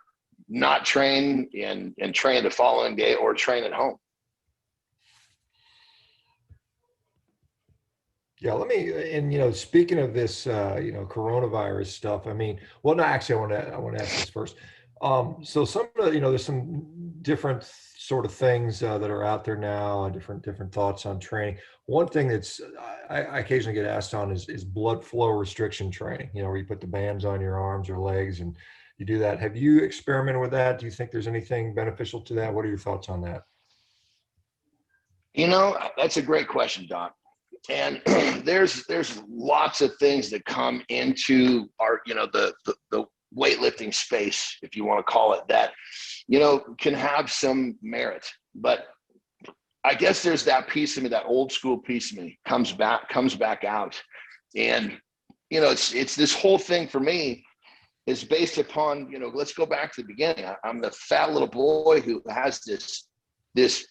not train and train the following day or train at home. Yeah, and you know, speaking of this, you know, coronavirus stuff, I mean, well, no, actually, I want to ask this first. So some of the, you know, there's some different sort of things that are out there now, different thoughts on training. One thing that's I occasionally get asked on is blood flow restriction training, you know, where you put the bands on your arms or legs and you do that. Have you experimented with that? Do you think there's anything beneficial to that? What are your thoughts on that? You know, that's a great question, Doc. And there's lots of things that come into our, you know, the weightlifting space, if you want to call it that, you know, can have some merit. But I guess there's that piece of me, that old school piece of me comes back out. And, you know, it's this whole thing for me is based upon, you know, let's go back to the beginning. I'm the fat little boy who has this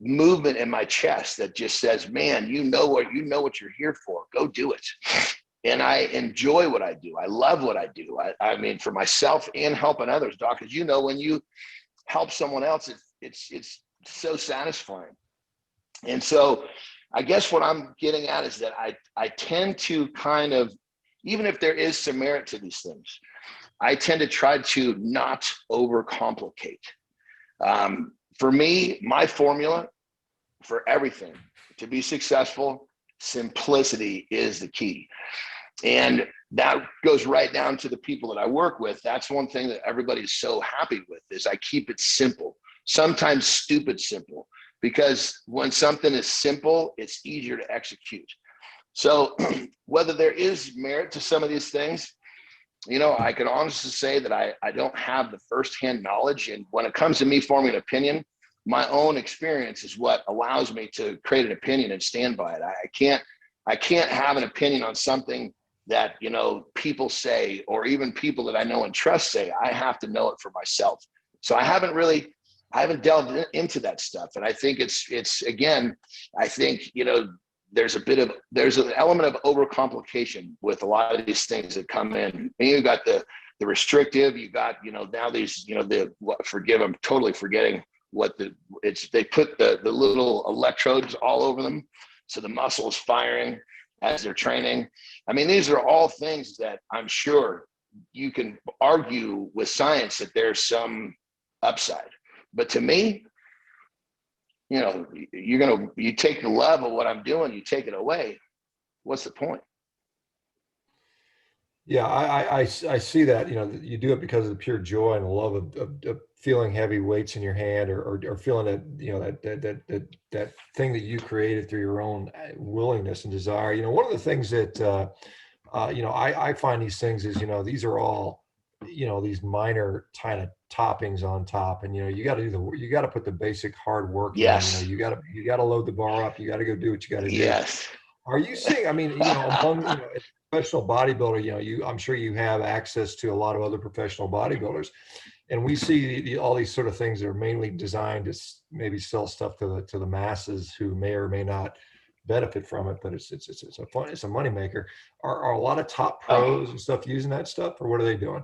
movement in my chest that just says, man, you know what you're here for, go do it. And I enjoy what I do. I love what I do. I mean, for myself and helping others, Doc, as you know, when you help someone else, it's so satisfying. And so I guess what I'm getting at is that I tend to kind of, even if there is some merit to these things, I tend to try to not overcomplicate. For me, my formula for everything to be successful, simplicity is the key. And that goes right down to the people that I work with. That's one thing that everybody's so happy with is I keep it simple, sometimes stupid simple, because when something is simple, it's easier to execute. So whether there is merit to some of these things, you know, I can honestly say that I don't have the firsthand knowledge. And when it comes to me forming an opinion, my own experience is what allows me to create an opinion and stand by it. I can't have an opinion on something that, you know, people say, or even people that I know and trust say. I have to know it for myself. So I haven't delved into that stuff. And I think it's again, I think, you know, there's an element of overcomplication with a lot of these things that come in. And you got the restrictive, you got, you know, now these, you know, I'm totally forgetting they put the little electrodes all over them. So the muscle is firing as they're training. I mean, these are all things that I'm sure you can argue with science that there's some upside. But to me, you know, you take the love of what I'm doing, you take it away. What's the point? Yeah, I see that, you know, you do it because of the pure joy and the love of feeling heavy weights in your hand or feeling that, you know, that thing that you created through your own willingness and desire. You know, one of the things that, you know, I find these things is, you know, these are all, you know, these minor kind of toppings on top. And, you know, you got to put the basic hard work in. Yes. You know, you got to load the bar up. You got to go do what you got to do. Yes. Are you seeing, I mean, you know, among, you know, professional bodybuilder, you know, I'm sure you have access to a lot of other professional bodybuilders, and we see all these sort of things that are mainly designed to maybe sell stuff to the masses who may or may not benefit from it, but it's a moneymaker. Are a lot of top pros and stuff using that stuff, or what are they doing?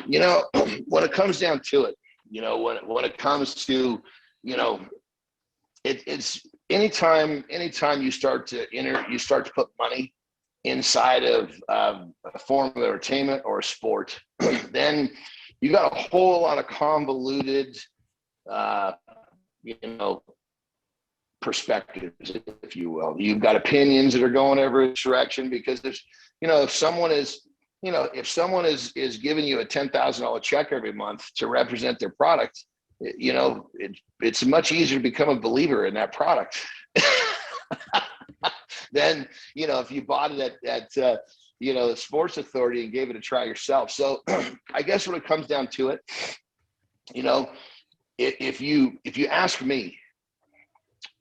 You know, when it comes down to it, you know, when it comes to, you know, it's anytime you start to put money inside of a form of entertainment or a sport, then you got a whole lot of convoluted, you know, perspectives, if you will. You've got opinions that are going every direction because there's, you know, if someone is giving you a $10,000 check every month to represent their product, you know, it's much easier to become a believer in that product than, you know, if you bought it at you know, the Sports Authority and gave it a try yourself. So I guess when it comes down to it, you know, if you ask me,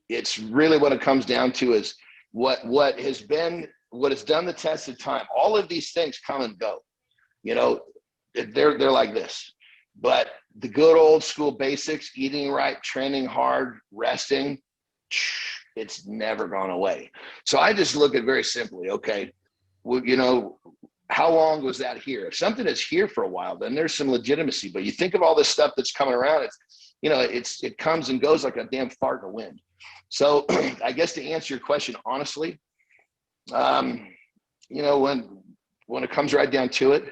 it's really what it comes down to is what has done the test of time. All of these things come and go, you know, they're like this, but the good old school basics, eating right, training hard, resting, it's never gone away. So I just look at very simply, okay, well, you know, how long was that here? If something is here for a while, then there's some legitimacy, but you think of all this stuff that's coming around, it's, you know, it comes and goes like a damn fart in the wind. So I guess to answer your question, honestly, you know, when it comes right down to it,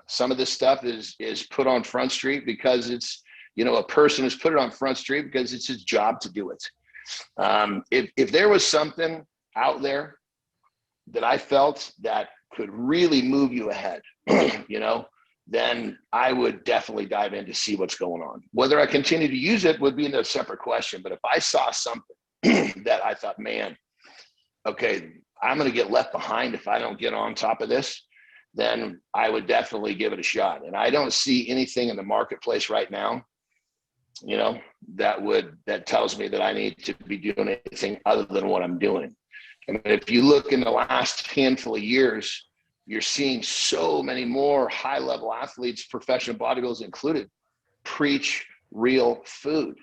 some of this stuff is put on Front Street because it's, you know, a person has put it on Front Street because it's his job to do it. If there was something out there that I felt that could really move you ahead, you know, then I would definitely dive in to see what's going on. Whether I continue to use it would be a separate question. But if I saw something that I thought, man, okay, I'm going to get left behind if I don't get on top of this, then I would definitely give it a shot. And I don't see anything in the marketplace right now, you know, that tells me that I need to be doing anything other than what I'm doing. I mean, if you look in the last handful of years, you're seeing so many more high-level athletes, professional bodybuilders included, preach real food,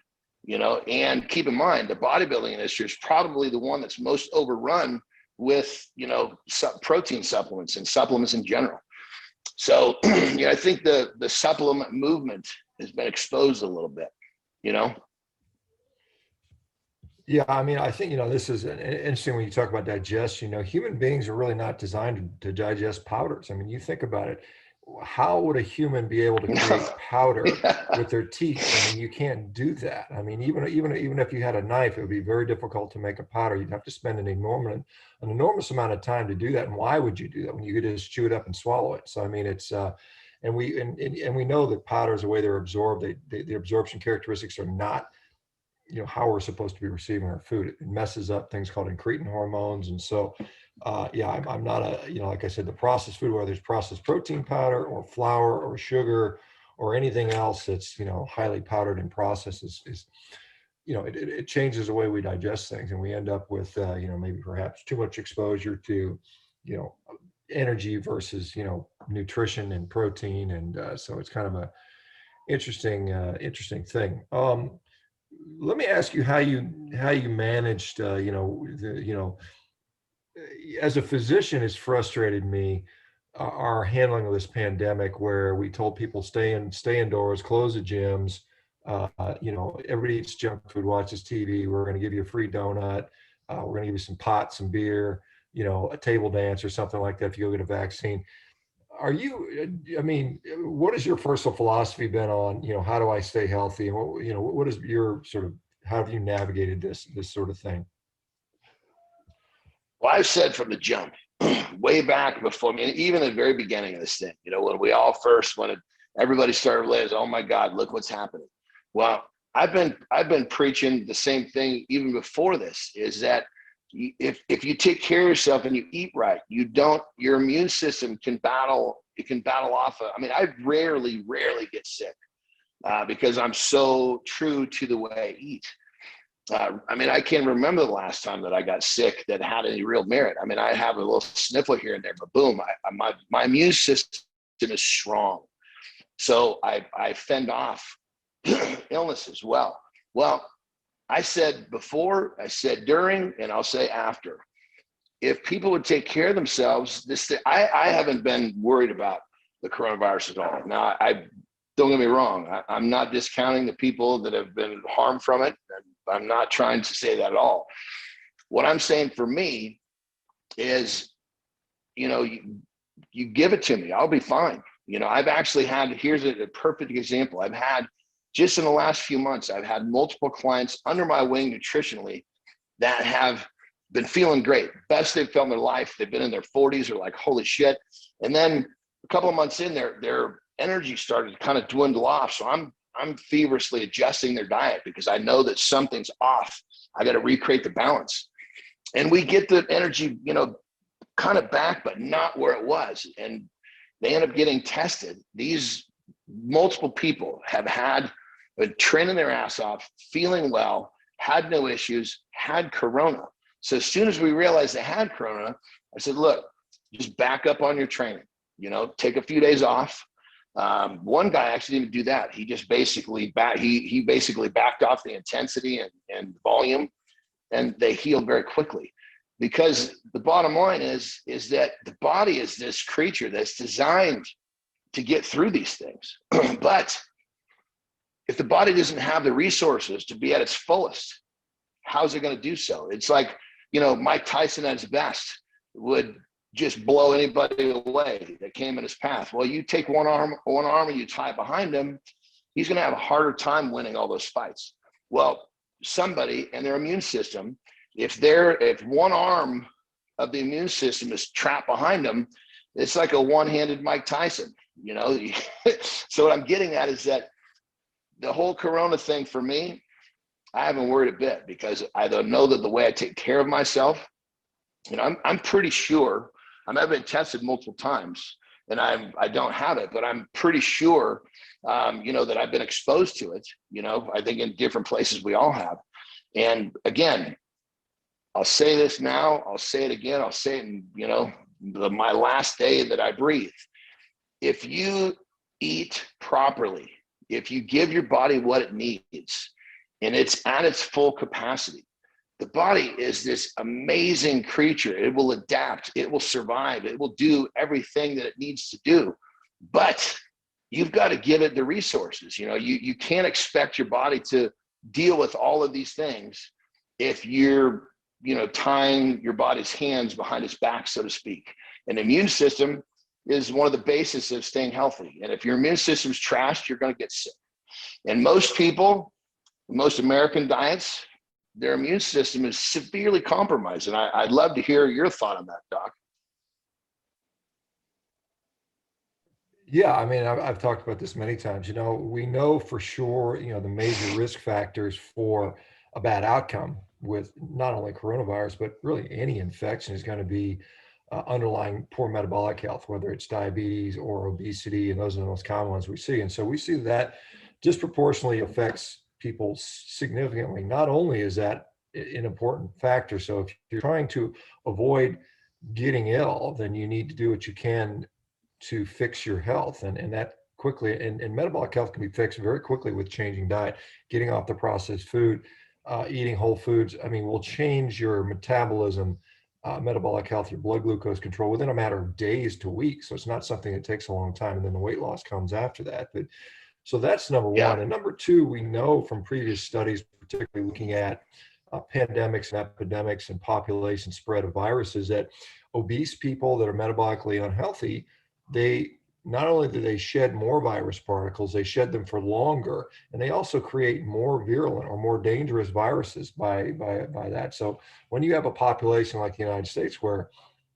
you know, and keep in mind the bodybuilding industry is probably the one that's most overrun with, you know, protein supplements and supplements in general. So, you know, I think the supplement movement has been exposed a little bit, you know? Yeah, I mean, I think, you know, this is interesting when you talk about digestion. You know, human beings are really not designed to digest powders. I mean, you think about it. How would a human be able to create powder with their teeth? I mean, you can't do that. I mean, even if you had a knife, it would be very difficult to make a powder. You'd have to spend an enormous amount of time to do that. And why would you do that when you could just chew it up and swallow it? So I mean, it's and we know that powders, the way they're absorbed, the absorption characteristics are not, you know, how we're supposed to be receiving our food. It messes up things called incretin hormones. And so, yeah, I'm not a, you know, like I said, the processed food, whether it's processed protein powder or flour or sugar or anything else that's, you know, highly powdered and processed is you know, it changes the way we digest things. And we end up with, you know, maybe perhaps too much exposure to, you know, energy versus, you know, nutrition and protein. And so it's kind of a interesting thing. Let me ask you how you managed, you know, as a physician, it's frustrated me, our handling of this pandemic, where we told people stay indoors, close the gyms, you know, everybody eats junk food, watches TV. We're going to give you a free donut. We're going to give you some pot, some beer, you know, a table dance or something like that if you go get a vaccine. Are you, I mean, what has your personal philosophy been on, you know, how do I stay healthy? And what, you know, what is your sort of, how have you navigated this sort of thing? Well, I've said from the jump, way back before, I mean, even at the very beginning of this thing, you know, when we all first, everybody started realizing, oh my God, look what's happening. Well, I've been preaching the same thing even before this, is that if you take care of yourself and you eat right, your immune system can battle off. I mean, I rarely get sick because I'm so true to the way I eat. I mean, I can't remember the last time that I got sick that had any real merit. I mean, I have a little sniffle here and there, but boom, my immune system is strong. So I fend off illness as well. Well, I said before, I said during, and I'll say after. If people would take care of themselves, I haven't been worried about the coronavirus at all. Now, don't get me wrong. I'm not discounting the people that have been harmed from it. I'm not trying to say that at all. What I'm saying for me is, you know, you give it to me, I'll be fine. I've actually had, here's a perfect example. I've had, just in the last few months, I've had multiple clients under my wing nutritionally that have been feeling great, best they've felt in their life. They've been in their 40s, are like, holy shit. And then a couple of months in, their energy started to kind of dwindle off. So I'm feverishly adjusting their diet because I know that something's off. I got to recreate the balance. And we get the energy, kind of back, but not where it was. And they end up getting tested. These multiple people have been training their ass off, feeling well, had no issues, had corona. So as soon as we realized they had corona, I said, look, just back up on your training, take a few days off. One guy actually didn't do that. He just basically he basically backed off the intensity and volume, and they healed very quickly. Because the bottom line is that the body is this creature that's designed to get through these things. But if the body doesn't have the resources to be at its fullest, how's it going to do so? It's like, Mike Tyson at his best would just blow anybody away that came in his path. Well, you take one arm and you tie it behind him, he's going to have a harder time winning all those fights. Well, somebody and their immune system, if one arm of the immune system is trapped behind them, it's like a one-handed Mike Tyson, So what I'm getting at is that the whole corona thing for me, I haven't worried a bit, because I know that the way I take care of myself, I'm pretty sure, I've been tested multiple times and I don't have it, but I'm pretty sure, that I've been exposed to it, I think in different places we all have. And again, I'll say this now, I'll say it again, I'll say it in, my last day that I breathe. If you eat properly, if you give your body what it needs and it's at its full capacity, the body is this amazing creature. It will adapt, it will survive, it will do everything that it needs to do. But you've got to give it the resources. You can't expect your body to deal with all of these things if you're tying your body's hands behind its back, so to speak. An immune system is one of the bases of staying healthy. And if your immune system's trashed, you're going to get sick. And most people, most American diets, their immune system is severely compromised. And I'd love to hear your thought on that, Doc. Yeah, I mean, I've talked about this many times. We know for sure, the major risk factors for a bad outcome with not only coronavirus, but really any infection is going to be underlying poor metabolic health, whether it's diabetes or obesity, and those are the most common ones we see. And so we see that disproportionately affects people significantly. Not only is that an important factor, so if you're trying to avoid getting ill, then you need to do what you can to fix your health, and that quickly, and metabolic health can be fixed very quickly with changing diet, getting off the processed food, eating whole foods. I mean, will change your metabolism, metabolic health, your blood glucose control within a matter of days to weeks. So it's not something that takes a long time, and then the weight loss comes after that. But so that's number one. And number two, we know from previous studies, particularly looking at pandemics and epidemics and population spread of viruses, that obese people that are metabolically unhealthy, they not only do they shed more virus particles, they shed them for longer, and they also create more virulent or more dangerous viruses by that. So when you have a population like the United States where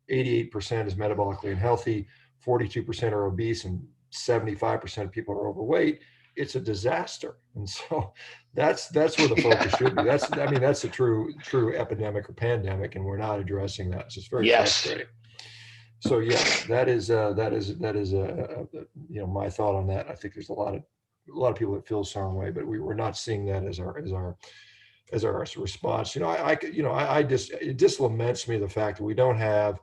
88% is metabolically unhealthy, 42% are obese, and 75% of people are overweight, it's a disaster. And so that's where the focus should be. That's a true epidemic or pandemic, and we're not addressing that. It's just very frustrating. So yes, that is my thought on that. I think there's a lot of people that feel the same way, but we're not seeing that as our response. It just laments me the fact that we don't have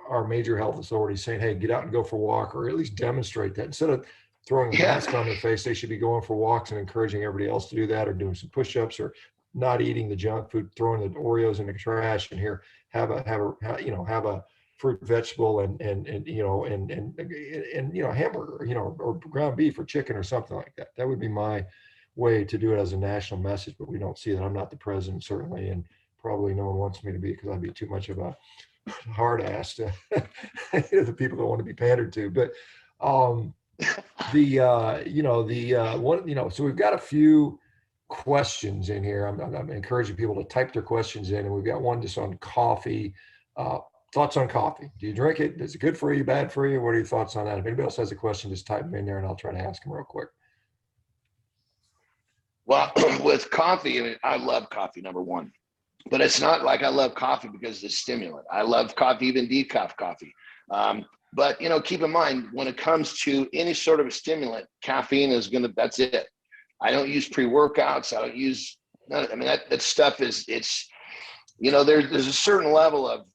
our major health authorities saying, hey, get out and go for a walk, or at least demonstrate that. Instead of throwing a mask on their face, they should be going for walks and encouraging everybody else to do that, or doing some push-ups, or not eating the junk food, throwing the Oreos in the trash, and here have a fruit, vegetable, and hamburger, or ground beef or chicken or something like that. That would be my way to do it as a national message, but we don't see that. I'm not the president, certainly, and probably no one wants me to be, because I'd be too much of a hard ass to the people that want to be pandered to. But Um, so we've got a few questions in here. I'm encouraging people to type their questions in, and we've got one just on coffee. Uh, Thoughts on coffee? Do you drink it? Is it good for you, bad for you? What are your thoughts on that? If anybody else has a question, just type them in there and I'll try to ask them real quick. Well, with coffee, I mean, I love coffee, number one. But it's not like I love coffee because it's a stimulant. I love coffee, even decaf coffee. But, you know, keep in mind, when it comes to any sort of a stimulant, caffeine is that's it. I don't use pre-workouts. I don't use, I mean, that stuff it's, you know, there's a certain level of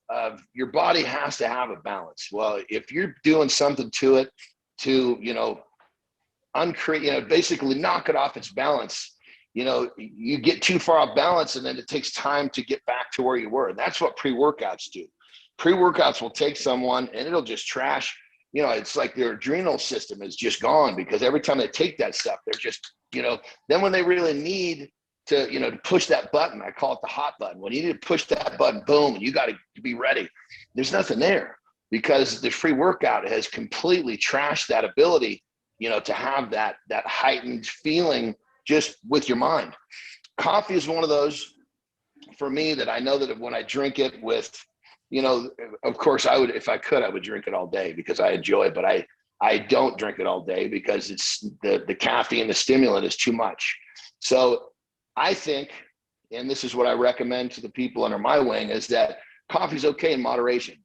your body has to have a balance. Well, if you're doing something to it to, you know, basically knock it off its balance, you know, you get too far off balance and then it takes time to get back to where you were. And that's what pre-workouts do. Pre-workouts will take someone and it'll just trash, you know, it's like their adrenal system is just gone because every time they take that stuff, they're just, you know, then when they really need to, you know, to push that button, I call it the hot button. When you need to push that button, boom, and you got to be ready. There's nothing there because the free workout has completely trashed that ability, you know, to have that heightened feeling just with your mind. Coffee is one of those for me that I know that when I drink it with, you know, of course I would, if I could, I would drink it all day because I enjoy it, but I don't drink it all day because it's the caffeine, the stimulant is too much. So I think, and this is what I recommend to the people under my wing, is that coffee's okay in moderation.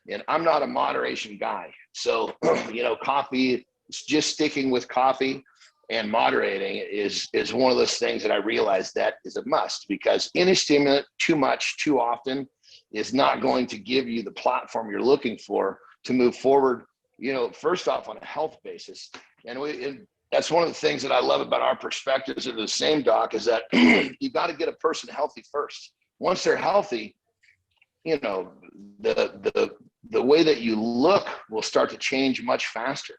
And I'm not a moderation guy. So, you know, coffee, just sticking with coffee and moderating is one of those things that I realize that is a must, because any stimulant too much, too often is not going to give you the platform you're looking for to move forward, you know, first off on a health basis. And that's one of the things that I love about our perspectives are the same, Doc, is that you got to get a person healthy first. Once they're healthy, you know, the way that you look will start to change much faster.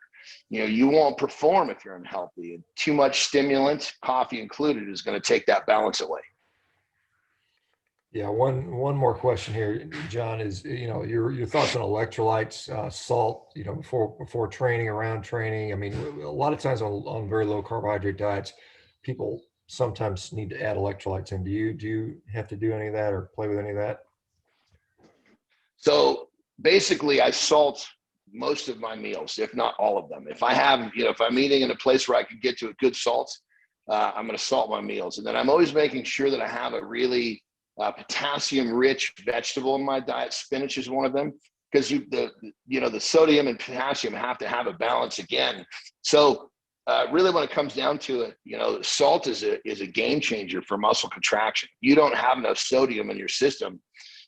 You know, you won't perform if you're unhealthy, and too much stimulant, coffee included, is going to take that balance away. Yeah, one more question here, John, is, you know, your thoughts on electrolytes, salt, you know, before training, around training. I mean, a lot of times on very low carbohydrate diets, people sometimes need to add electrolytes in. Do you have to do any of that or play with any of that? So basically, I salt most of my meals, if not all of them. If I have, you know, if I'm eating in a place where I can get to a good salt, I'm going to salt my meals. And then I'm always making sure that I have a really potassium-rich vegetable in my diet. Spinach is one of them, because the sodium and potassium have to have a balance again. So really, when it comes down to it, you know, salt is a game changer for muscle contraction. You don't have enough sodium in your system.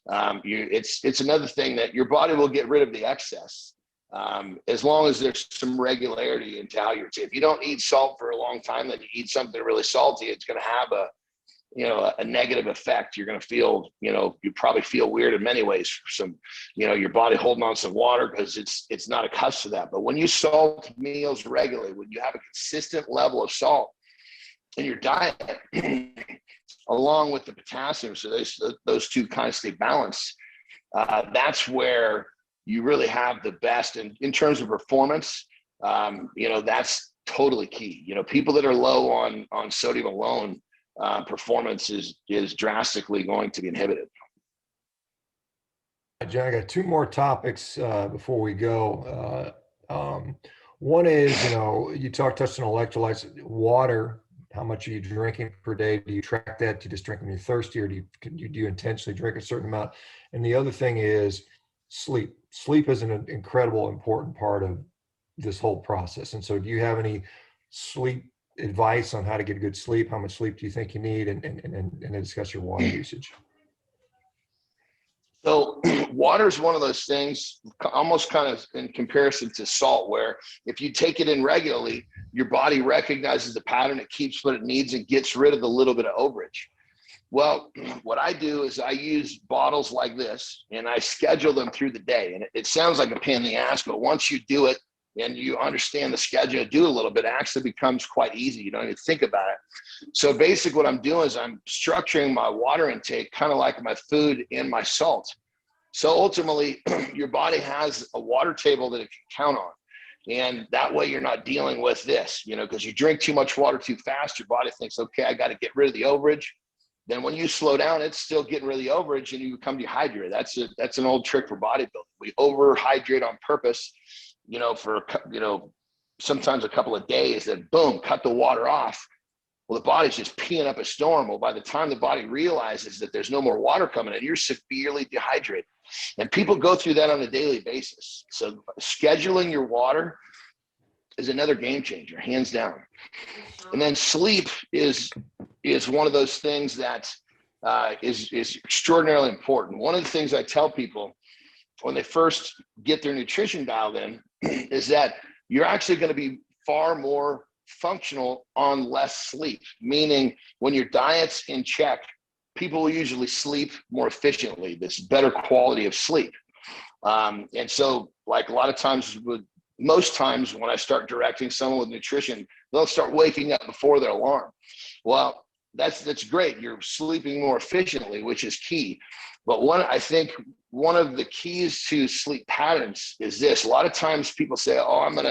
It's another thing that your body will get rid of the excess, as long as there's some regularity into how you're. If you don't eat salt for a long time, then you eat something really salty, it's going to have a negative effect. You're going to feel, you know, you probably feel weird in many ways. Some, you know, your body holding on to some water because it's not accustomed to that. But when you salt meals regularly, when you have a consistent level of salt in your diet, along with the potassium, so those two kind of stay balanced, that's where you really have the best. And in terms of performance, you know, that's totally key. You know, people that are low on sodium alone, performance is drastically going to be inhibited. John, I got two more topics before we go. One is, you know, you touched on electrolytes, water. How much are you drinking per day? Do you track that? Do you just drink when you're thirsty, or do you intentionally drink a certain amount? And the other thing is sleep. Sleep is an incredible, important part of this whole process. And so, do you have any sleep advice on how to get good sleep? How much sleep do you think you need? And then discuss your water usage. So water is one of those things, almost kind of in comparison to salt, where if you take it in regularly, your body recognizes the pattern, it keeps what it needs and gets rid of the little bit of overage. Well, what I do is I use bottles like this and I schedule them through the day. And it sounds like a pain in the ass, but once you do it and you understand the schedule, do a little bit, it actually becomes quite easy. You don't even think about it. So basically what I'm doing is I'm structuring my water intake kind of like my food and my salt. So ultimately, your body has a water table that it can count on. And that way you're not dealing with this, you know, because you drink too much water too fast, your body thinks, okay, I got to get rid of the overage. Then when you slow down, it's still getting rid of the overage and you become dehydrated. That's an old trick for bodybuilding. We overhydrate on purpose, you know, for, you know, sometimes a couple of days, then boom, cut the water off. Well, the body's just peeing up a storm. Well, by the time the body realizes that there's no more water coming in, you're severely dehydrated. And people go through that on a daily basis. So scheduling your water is another game changer, hands down. And then sleep is one of those things that is extraordinarily important. One of the things I tell people when they first get their nutrition dialed in is that you're actually going to be far more functional on less sleep, meaning when your diet's in check, people will usually sleep more efficiently. This better quality of sleep. And so like a lot of times, most times when I start directing someone with nutrition, they'll start waking up before their alarm. Well, that's great. You're sleeping more efficiently, which is key. But I think one of the keys to sleep patterns is this. A lot of times people say, oh, I'm going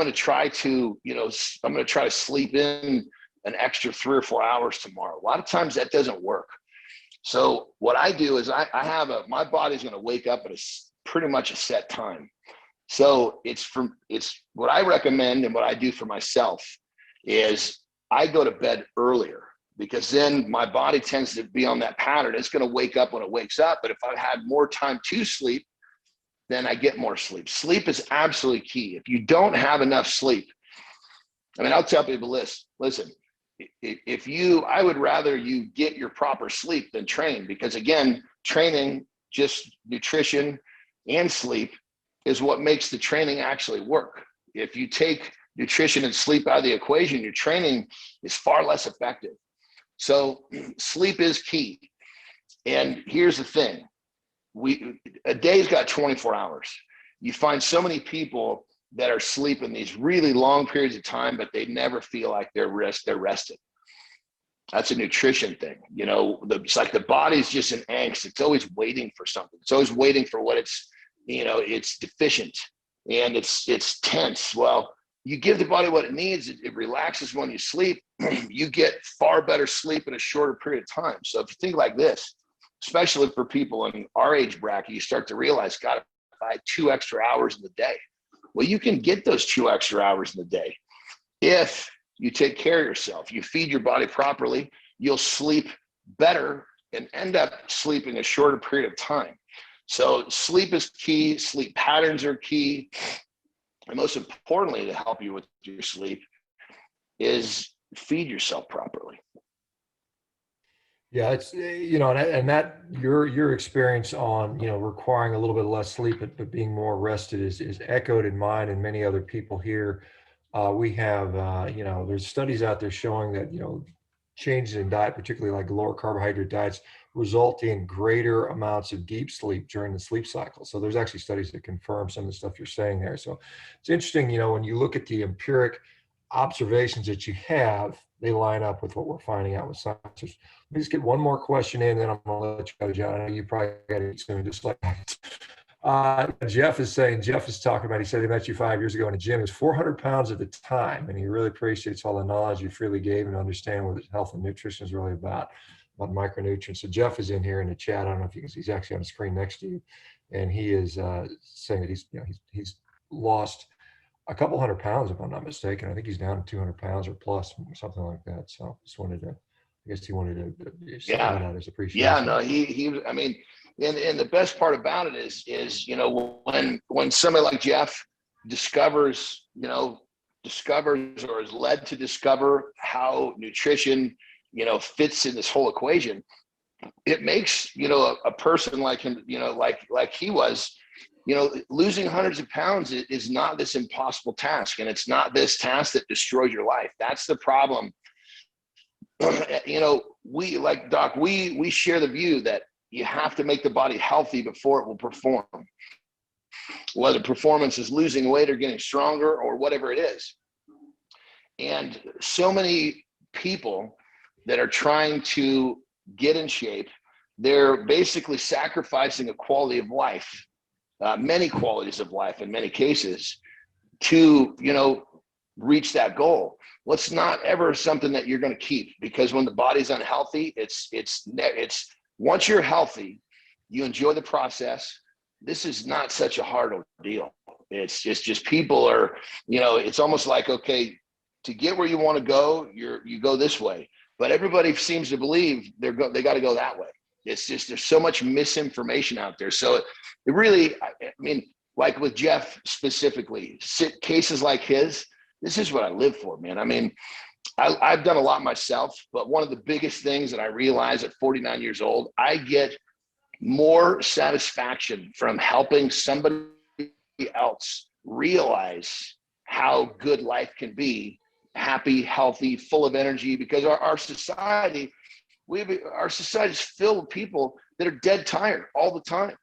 to try to, you know, I'm going to try to sleep in an extra 3 or 4 hours tomorrow. A lot of times that doesn't work. So what I do is I have my body's going to wake up at pretty much a set time. So it's what I recommend, and what I do for myself is I go to bed earlier, because then my body tends to be on that pattern. It's going to wake up when it wakes up. But if I've had more time to sleep, then I get more sleep. Sleep is absolutely key. If you don't have enough sleep, I mean, I'll tell people this, listen, I would rather you get your proper sleep than train, because again, training, just nutrition and sleep is what makes the training actually work. If you take nutrition and sleep out of the equation, your training is far less effective. So sleep is key. And here's the thing. A day's got 24 hours. You find so many people that are sleeping these really long periods of time, but they never feel like they're rested. That's a nutrition thing. You know, it's like the body's just in angst. It's always waiting for something. It's always waiting for what it's, you know, it's deficient and it's tense. Well, you give the body what it needs. It relaxes when you sleep. You get far better sleep in a shorter period of time. So if you think like this, especially for people in our age bracket, you start to realize, God, if I had 2 extra hours in the day, well, you can get those 2 extra hours in the day. If you take care of yourself, you feed your body properly, you'll sleep better and end up sleeping a shorter period of time. So sleep is key. Sleep patterns are key. And most importantly, to help you with your sleep is feed yourself properly. Yeah, it's, you know, and that your experience on, you know, requiring a little bit less sleep, but being more rested is echoed in mine and many other people here. We have, you know, there's studies out there showing that, you know, changes in diet, particularly like lower carbohydrate diets, result in greater amounts of deep sleep during the sleep cycle. So there's actually studies that confirm some of the stuff you're saying there. So it's interesting, you know, when you look at the empiric observations that you have, they line up with what we're finding out with science. Let me just get one more question in, then I'm going to let you go, John. I know you probably got to eat soon, just like Jeff is talking about, he said he met you 5 years ago in a gym. He was 400 pounds at the time, and he really appreciates all the knowledge you freely gave and understand what health and nutrition is really about micronutrients. So Jeff is in here in the chat. I don't know if you can see, he's actually on the screen next to you. And he is saying that he's lost a couple hundred pounds, if I'm not mistaken. I think he's down to 200 pounds or plus, something like that. So just wanted to, I guess he wanted to say that out his appreciation. Yeah, no, he I mean, and the best part about it is, you know, when somebody like Jeff discovers or is led to discover how nutrition, you know, fits in this whole equation, it makes, you know, a person like him, you know, like he was, you know, losing hundreds of pounds is not this impossible task. And it's not this task that destroys your life. That's the problem. You know, we, like Doc, we share the view that you have to make the body healthy before it will perform, whether performance is losing weight or getting stronger or whatever it is. And so many people that are trying to get in shape, they're basically sacrificing a quality of life, many qualities of life in many cases, to, you know, reach that goal. Well, it's not ever something that you're going to keep, because when the body's unhealthy, it's once you're healthy, you enjoy the process. This is not such a hard ordeal. It's just people are, you know, it's almost like, okay, to get where you want to go, you go this way, but everybody seems to believe they got to go that way. It's just, there's so much misinformation out there. So it really, I mean, like with Jeff specifically, cases like his, this is what I live for, man. I mean, I've done a lot myself, but one of the biggest things that I realized at 49 years old, I get more satisfaction from helping somebody else realize how good life can be, happy, healthy, full of energy, because our society, our society is filled with people that are dead tired all the time.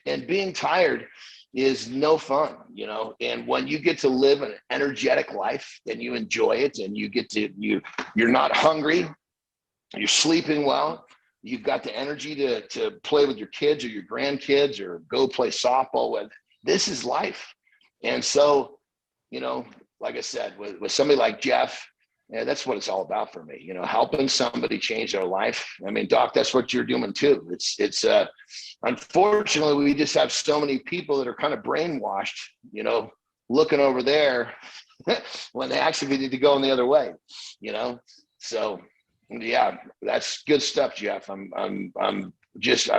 And being tired is no fun, you know. And when you get to live an energetic life and you enjoy it, and you get to, you're not hungry, you're sleeping well, you've got the energy to play with your kids or your grandkids or go play softball with, this is life. And so, you know, like I said, with somebody like Jeff, yeah, that's what it's all about for me, you know, helping somebody change their life. I mean, Doc, that's what you're doing too. It's unfortunately, we just have so many people that are kind of brainwashed, you know, looking over there when they actually need to go in the other way, you know. So yeah, that's good stuff, Jeff. I'm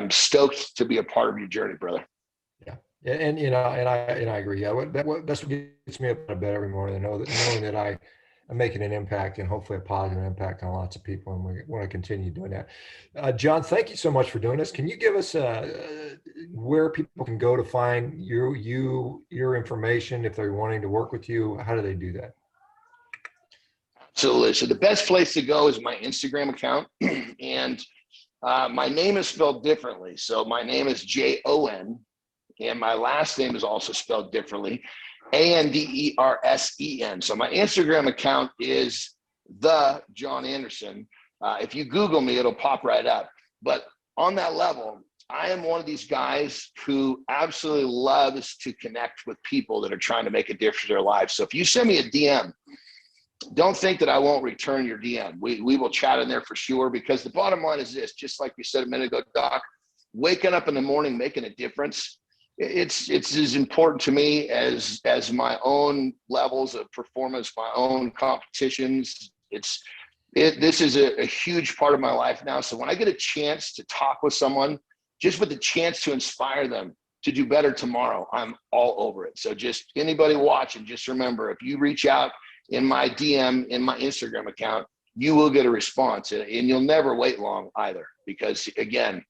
stoked to be a part of your journey, brother. Yeah. And you know, and I agree. Yeah, that's what gets me up out of bed every morning. Knowing that I'm making an impact, and hopefully a positive impact on lots of people, and we want to continue doing that. Jon, thank you so much for doing this. Can you give us where people can go to find your information if they're wanting to work with you? How do they do that? So the best place to go is my Instagram account, and my name is spelled differently. So my name is Jon, and my last name is also spelled differently, Andersen. So my Instagram account is the Jon Anderson. If you Google me, it'll pop right up. But on that level, I am one of these guys who absolutely loves to connect with people that are trying to make a difference in their lives. So if you send me a DM, don't think that I won't return your DM. We will chat in there for sure, because the bottom line is this, just like you said a minute ago, Doc, waking up in the morning, making a difference, it's as important to me as my own levels of performance, my own competitions. This is a huge part of my life now. So when I get a chance to talk with someone, just with the chance to inspire them to do better tomorrow, I'm all over it. So just anybody watching, just remember, if you reach out in my DM, in my Instagram account, you will get a response, and you'll never wait long either, because again,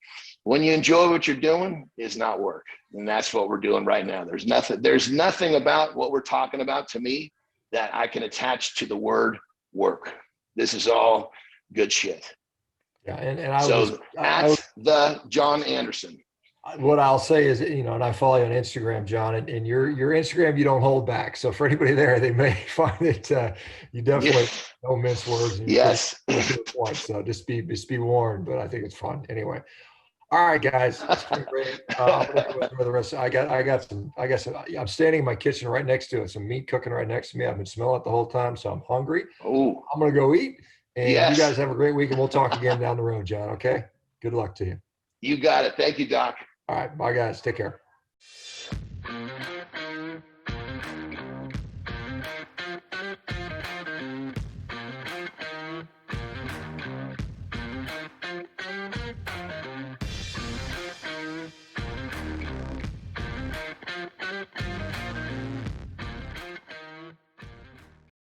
when you enjoy what you're doing, is not work. And that's what we're doing right now. There's nothing about what we're talking about to me that I can attach to the word work. This is all good shit. Yeah. And the Jon Anderson. What I'll say is, you know, and I follow you on Instagram, Jon, and your Instagram, you don't hold back. So for anybody there, they may find it, you definitely no mince words. And yes. Point, so just be warned, but I think it's fun anyway. All right, guys, it's been great. I'm gonna go through the rest. I'm standing in my kitchen right next to it. Some meat cooking right next to me. I've been smelling it the whole time, so I'm hungry. Oh, I'm gonna go eat. And you guys have a great week, and we'll talk again down the road, Jon. Okay. Good luck to you. You got it. Thank you, Doc. All right. Bye, guys. Take care.